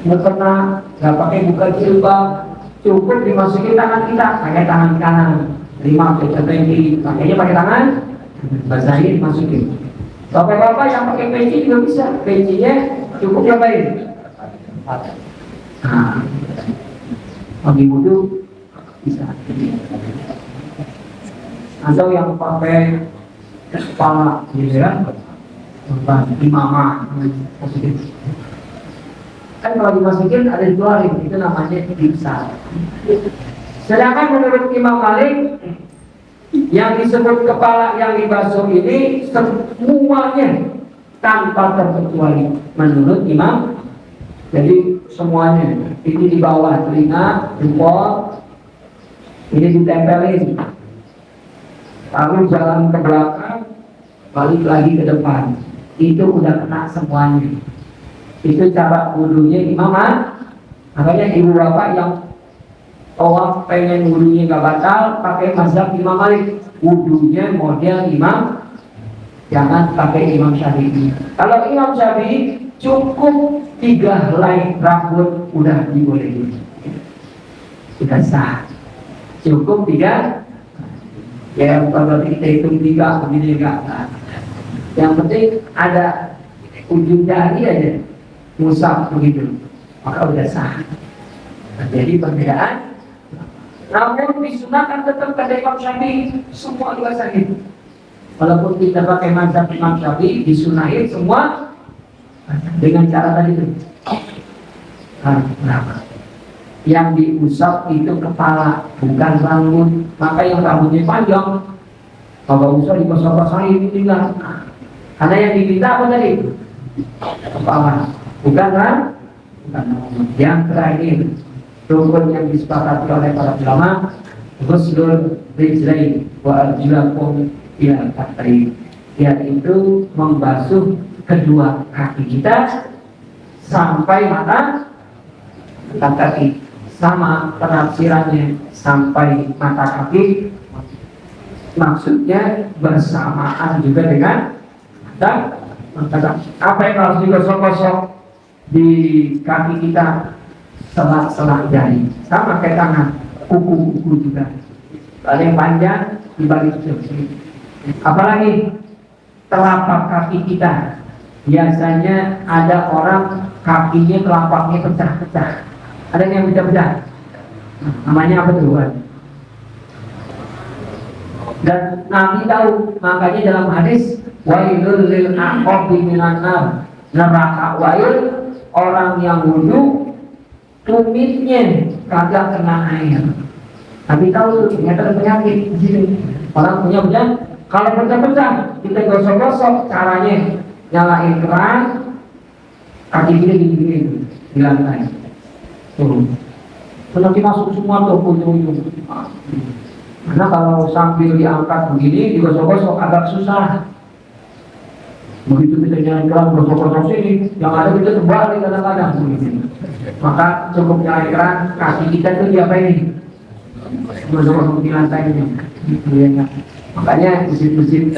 mukena, nggak pakai buka jilbab, cukup dimasukin tangan kita pakai tangan kanan, terima contoh yang kiri pakainya pakai tangan, basahin masukin. Bapak-bapak yang pakai peci juga bisa, pecinya cukup diapain? Nah, bagi wudu bisa. Atau yang pakai kepala gitu kan, imamah kan kalau dimasukin ada dikeluarin, itu namanya dimsah. Sedangkan menurut Imam Malik yang disebut kepala yang dibasuh ini semuanya tanpa terkecuali menurut Imam. Jadi semuanya ini di bawah telinga, jempol, ini ditempelin, lalu jalan ke belakang, balik lagi ke depan, itu udah kena semuanya. Itu cara wudunya Imam. Makanya ibu bapak yang tawaf pengen wudunya nggak batal, pakai mazhab Imam Malik, wudunya model Imam, jangan pakai Imam Syafi'i. Kalau Imam Syafi'i cukup 3 helai rambut udah dibolehin, sudah sah. Cukup 3, ya kalau kita hitung 3 begini enggak. Yang penting ada ujung jari aja musab begitu, maka udah sah. Jadi perbedaan. Namun disunahkan tetap kata Imam Syafi'i semua dibasahin. Walaupun kita pakai mazhab Imam Syafi'i disunahin semua dengan cara tadi itu. Nah, yang diusap itu kepala, bukan rambut. Maka yang rambutnya panjang, kalau usap dibasah-basahin tinggal. Karena yang diminta apa tadi? Kepala, bukan rambut. Yang terakhir, rukun yang disepakati oleh para ulama, ghuslul rijlain wa arjulakum ila al-ka'bayn, yaitu membasuh kedua kaki kita sampai mata kaki. Sama penafsirannya sampai mata kaki, maksudnya bersamaan juga dengan mata kaki. Apa yang harus digosok-gosok di kaki kita? Selat-selat jari, sama kayak tangan, kuku-kuku juga. Ada yang panjang dibalik sini. Apalagi telapak kaki kita. Biasanya ada orang kakinya telapaknya pecah-pecah. Ada yang pecah-pecah. Namanya apa tuh? Dan Nabi tahu, makanya dalam hadis wailul lil aqabi minan nar, neraka wail orang yang wudu tumitnya kagak kena air. Nabi tahu ternyata ada penyakit di sini. Orang punya hujan, kalau pecah-pecah kita gosok-gosok, caranya nyalain keran, kaki gini di lantai turun. Nanti masuk semua tuh ujung-ujung. Karena kalau sambil diangkat begini, digosok-gosok agak susah. Begitu kita nyalain keran, gosok-gosok sini, yang ada kita terbalik kadang-kadang. Maka cukup nyalain keran, kaki kita tuh diapain? Gosok-gosok di lantainya. Makanya masjid-masjid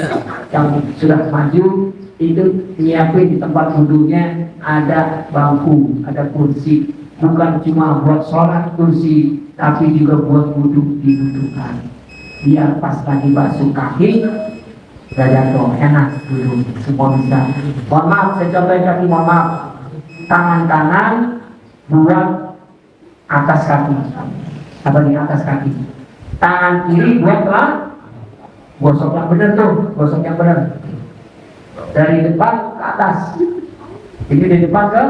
yang sudah maju itu nyiapin di tempat wudhunya ada bangku, ada kursi. Bukan cuma buat sholat kursi, tapi juga buat wudhu dibutuhkan. Biar pas lagi basuh kaki gak jatuh, enak dulu, semua bisa. Mohon maaf, saya contohin kaki, mohon maaf. Tangan kanan buat atas kaki, apa di atas kaki. Tangan kiri buatlah gosok yang benar tuh, gosok yang benar. Dari depan ke atas. Ini dari depan ke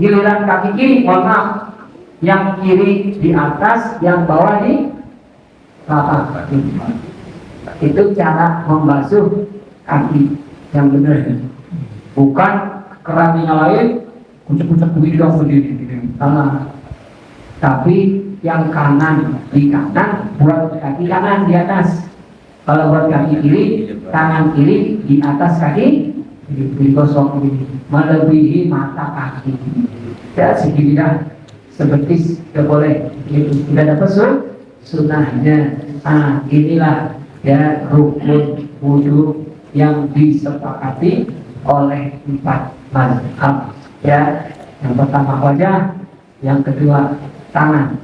giliran kaki kiri, mohon maaf. Yang kiri di atas, yang bawah di belakang. Itu cara membasuh kaki yang benar. Bukan keran nyalain, kucek-kucek begini dong begini. Salah. Tapi yang kanan di kanan buat kaki kanan di atas. Kalau buat kaki kiri, tangan kiri di atas kaki digosok begini, melebihi mata kaki. Ya segini dah, seperti tidak boleh. Tidak dapat sunnahnya. Ah, inilah ya rukun wudu yang disepakati oleh 4 mazhab. Ya, yang pertama wajah, yang kedua tangan,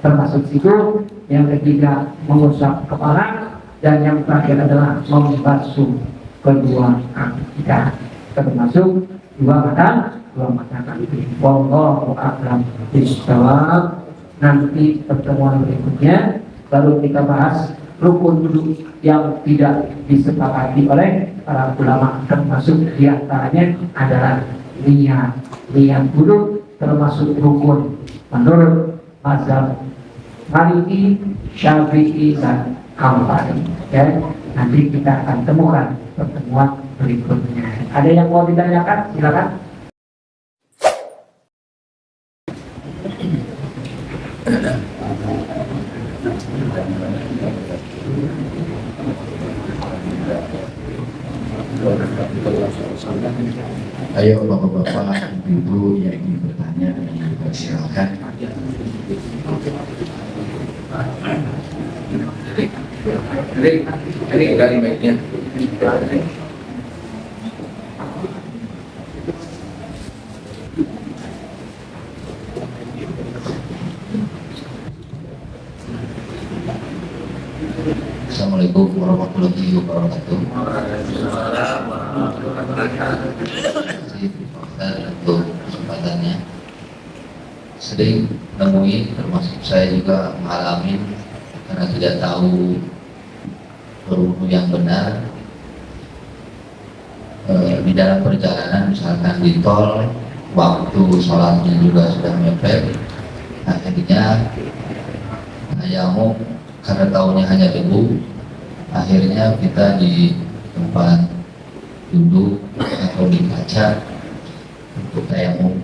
termasuk siku, yang ketiga mengusap kepala, dan yang terakhir adalah membasuh kedua kaki kita, termasuk dua mata kaki. Wallahu a'lam bishawab. Nanti pertemuan berikutnya baru kita bahas rukun wudu yang tidak disepakati oleh para ulama, termasuk diantaranya adalah niat. Niat wudu termasuk rukun menurut mazhab Maliki, Syafi'i, dan Hambali. Ya, nanti kita akan temukan pertemuan berikutnya. Ada yang mau ditanyakan? Silakan. Ayo bapak-bapak, ibu yang ingin bertanya, silakan. Ini dari baiknya. Assalamualaikum warahmatullahi wabarakatuh. Untuk kesempatannya, sering nemuin, termasuk saya juga mengalami karena tidak tahu berwudu yang benar di dalam perjalanan, misalkan di tol, waktu sholatnya juga sudah mepet, akhirnya tayamum karena tahunya hanya debu, akhirnya kita di tempat duduk atau di kaca untuk tayamum,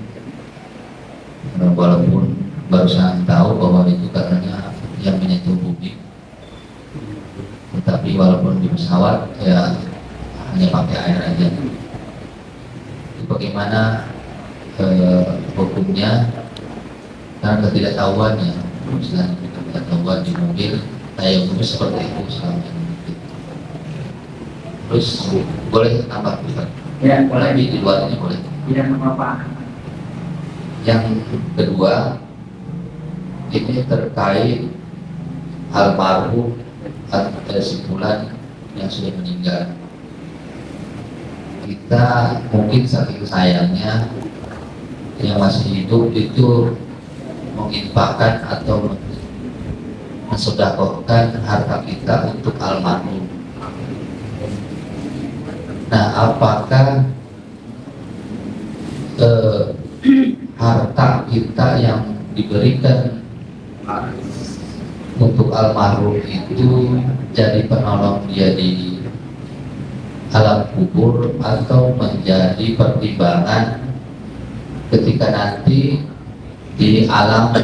walaupun barusan tahu bahwa itu karena yang menyentuh bumi, tetapi walaupun di pesawat ya hanya pakai air aja. Itu bagaimana hukumnya karena ketidaktahuannya, misalnya ketidaktahuan di mobil tayamum seperti itu selama ini. Terus boleh tambah Ustaz? Ya, Boleh di luar ini boleh. Tidak apa-apa. Yang kedua, ini terkait almarhum atau simpulan yang sudah meninggal. Kita mungkin saking sayangnya yang masih hidup itu menginfakkan atau mensedekahkan harta kita untuk almarhum. Nah, apakah harta kita yang diberikan untuk almarhum itu jadi penolong dia di alam kubur atau menjadi pertimbangan ketika nanti di alam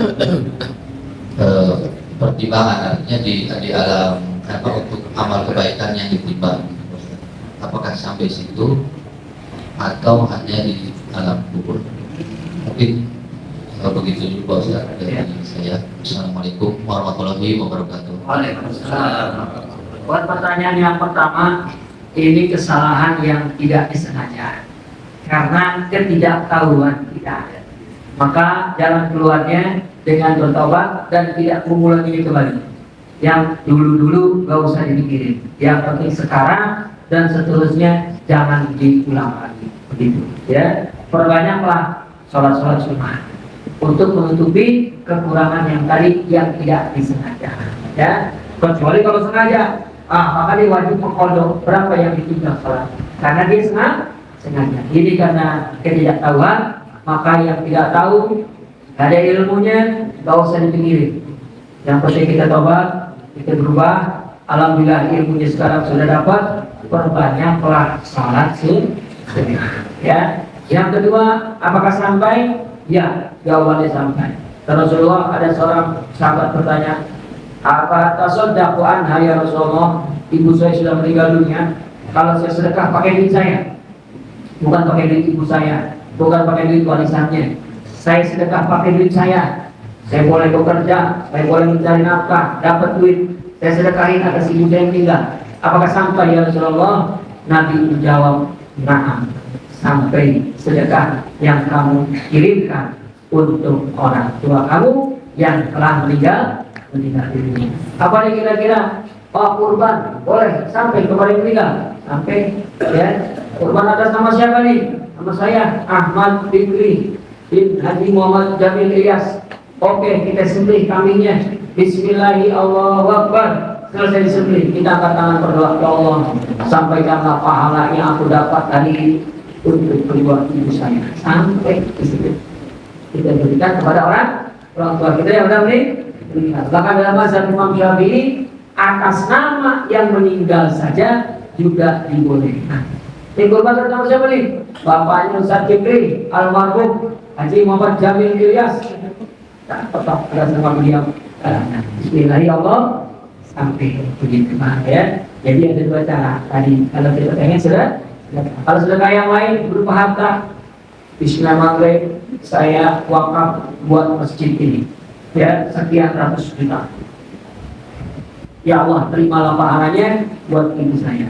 pertimbangan, artinya di alam untuk amal kebaikan yang ditimbang, apakah sampai situ atau hanya di alam kubur? Mungkin begitu dulu Pak Ustaz dari saya. Assalamualaikum warahmatullahi wabarakatuh. Waalaikumsalam. Buat pertanyaan yang pertama, ini kesalahan yang tidak disengaja karena ketidaktahuan kita. Maka jalan keluarnya dengan bertobat dan tidak mengulangi kembali. Yang dulu-dulu gak usah dipikirin. Yang penting sekarang dan seterusnya jangan diulang lagi. Begitu ya. Perbanyaklah sholat-sholat sunnah untuk menutupi kekurangan yang tadi yang tidak disengaja. Ya, kecuali kalau sengaja, maka dia wajib mengkodok berapa yang ditinggal sholat. Karena dia sengaja. Ini karena ketidaktahuan, maka yang tidak tahu, ada ilmunya, gak usah dipikirin. Yang penting kita tobat, kita berubah. Alhamdulillah ilmunya sekarang sudah dapat. Perbanyaklah sholat sunnah. Ya. Yang kedua, apakah sampai? Ya, jawabannya sampai. Rasulullah, ada seorang sahabat bertanya, apa tasaddaqu anha ya Rasulullah? Ibu saya sudah meninggal dunia. Kalau saya sedekah pakai duit saya, bukan pakai duit ibu saya, bukan pakai duit warisannya. Saya sedekah pakai duit saya. Saya boleh bekerja, saya boleh mencari nafkah, dapat duit, saya sedekahin atas ibu saya yang meninggal. Apakah sampai ya Rasulullah? Nabi menjawab, na'am, sampai sedekah yang kamu kirimkan untuk orang tua kamu yang telah meninggal dunia. Apa nih kira-kira? Oh, kurban boleh sampai kepada yang meninggal, sampai ya. Kurban atas nama siapa nih? Nama saya Ahmad Fikri bin Haji Muhammad Jamil Ilyas. Oke, kita sembelih kambingnya. Bismillahirrahmanirrahim, Allahu Akbar. Selesai disembelih, kita angkat tangan berdoa, ya Allah, sampaikanlah pahala yang aku dapat tadi untuk kedua ibu saya. Sampai di situ kita berikan kepada orang tua kita yang sudah meninggal. Bahkan dalam mazhab Imam Syafi'i, atas nama yang meninggal saja juga dibolehkan. Ini kurban tentang siapa nih? Bapaknya Ustaz Fikri almarhum Haji Muhammad Jamil Ilyas. Tetap ada sama beliau. Bismillahirrahmanirrahim sampai begitu ya. Jadi ada dua cara tadi. Kalau kita pengen sudah. Kalau sedekah yang lain berupa harta, Bismillahirrahmanirrahim, saya wakaf buat masjid ini, ya sekian ratus juta. Ya Allah, terimalah pahalanya buat ibu saya.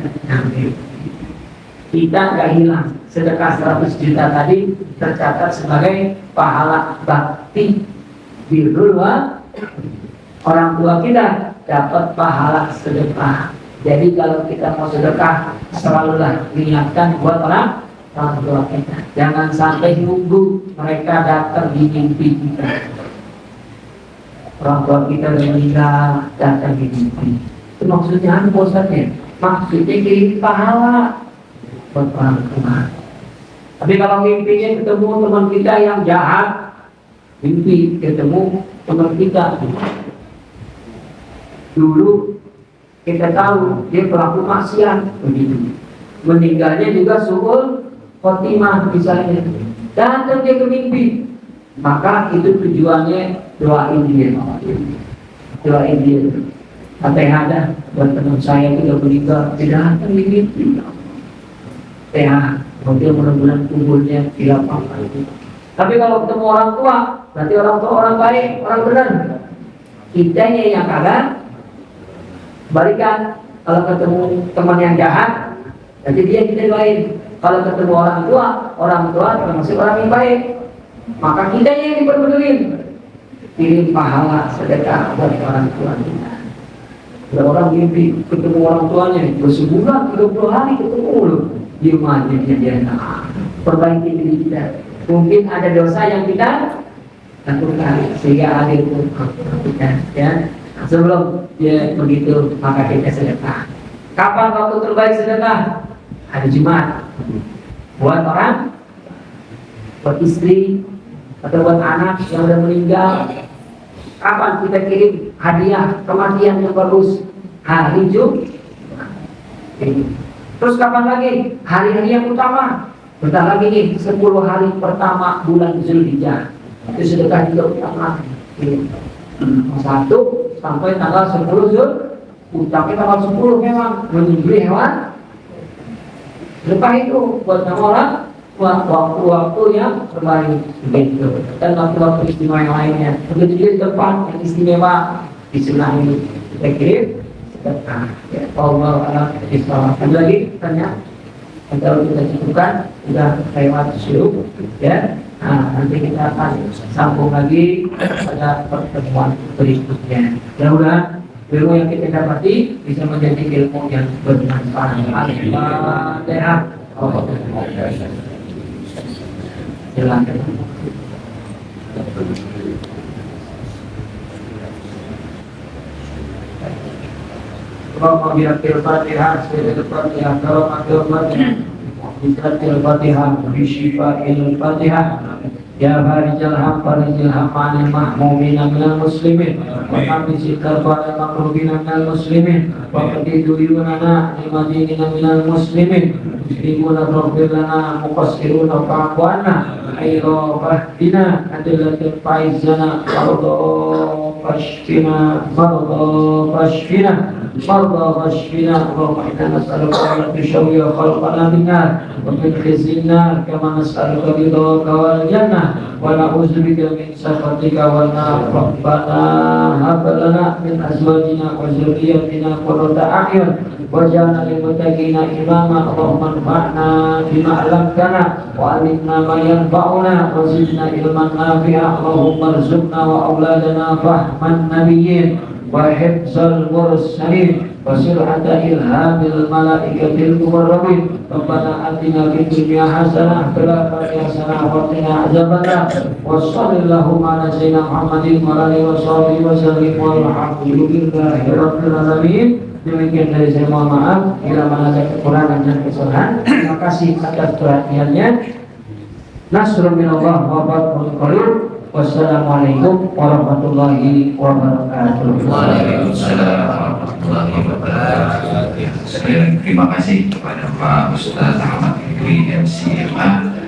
Kita nggak hilang sedekah 100 juta tadi tercatat sebagai pahala bakti birrul orang tua kita dapat pahala sedekah. Jadi kalau kita mau sedekah, selalulah niatkan buat orang tua kita. Jangan sampai nunggu mereka datang di mimpi kita. Orang tua kita meninggal datang di mimpi. Itu maksudnya apa Ustaznya? Maksudnya kirim pahala buat orang tua. Tapi kalau mimpinya ketemu teman kita yang jahat, mimpi ketemu teman kita dulu kita tahu dia pelaku maksiat, begitu. Meninggalnya juga suul khotimah misalnya. Datang dia ke mimpi, maka itu tujuannya doain dia. Doain dia. Sampai ada buat teman saya juga meninggal, tidak datang di mimpi. Kemudian mudah-mudahan kuburnya dilapangkan. Tapi kalau ketemu orang tua, berarti orang tua orang baik, orang benar. Kitanya yang kagak balikan. Kalau ketemu teman yang jahat, jadi dia kita doain. Kalau ketemu orang tua termasuk orang yang baik, maka kita yang diperbedulin. Kirim pahala sedekah buat orang tua kita. Ada orang mimpi ketemu orang tuanya bersebulan 30 hari ketemu loh. Diem aja dia perbaiki diri kita. Mungkin ada dosa yang kita lakukan sehingga hadir kita ya. sebelum dia begitu maka kita sedekah. Kapan waktu terbaik sedekah? Hari Jumat. Buat orang, buat istri, atau buat anak yang sudah meninggal. Kapan kita kirim hadiah kematian yang bagus? Hari Jumat. Terus kapan lagi? Hari-hari yang utama. Bentar lagi nih, 10 hari pertama bulan Zulhijjah. Itu sedekah juga utama. 1 sampai tanggal 10 Zul. Ucapnya tanggal 10 memang menyembelih hewan. Lepas itu buat orang waktu-waktu yang terbaik begitu. Dan waktu-waktu istimewa yang lainnya. Begitu juga di depan yang istimewa di sebelah ini. Kita kirim sedekah. Ya, Allah Islam. Ada lagi tanya? Kalau kita cukupkan sudah lewat suruh, ya. Nah, nanti kita akan sambung lagi pada pertemuan berikutnya. Mudah-mudahan ilmu yang kita dapati bisa menjadi ilmu yang bermanfaat. Al-Fatihah. Silakan. Allahumma bihaqqil Fatihah, sayyidil Fatihah, karomatil Fatihah, bihaqqil Fatihah, bisyifa'il Fatihah. Ya farijal ham, farijil hamanil mahmumina minal muslimin, wa hamizil karbanil makrubina minal muslimin, wa qadidu yunana limadinina minal muslimin, muslimuna rabbir lana, muqassiruna fa'afu'anna, ayro fahdina, adillatil faizana, mardo fashfina, مرضى واشفنا اللهم انا نسالك ان تشوي خلقنا بالنار ومن خزي النار كما نسالك رضاك والجنه ونعوذ بك من سخطك والنار ربنا هب لنا من ازواجنا وذرياتنا قرة اعين واجعلنا للمتقين اماما اللهم انفعنا بما علمتنا وعلمنا ما ينفعنا وزدنا علما نافعا اللهم ارزقنا واولادنا فهم النبيين وحفظ المرسلين وسرعة إلهام الملائكة المقربين ربنا آتنا في الدنيا حسنة وفي الآخرة حسنة وقنا عذاب النار وصل اللهم على سيدنا محمد وعلى آله وصحبه وسلم والحمد لله رب العالمين. Demikian dari saya, mohon maaf bila mana ada kekurangan dan kesalahan. Terima kasih atas perhatiannya. Nasrul minallah wa fathul qarib. Wassalamualaikum warahmatullahi wabarakatuh. Waalaikumsalam warahmatullahi wabarakatuh. Sekali lagi terima kasih kepada Pak Ustaz Ahmad Fikri MCMA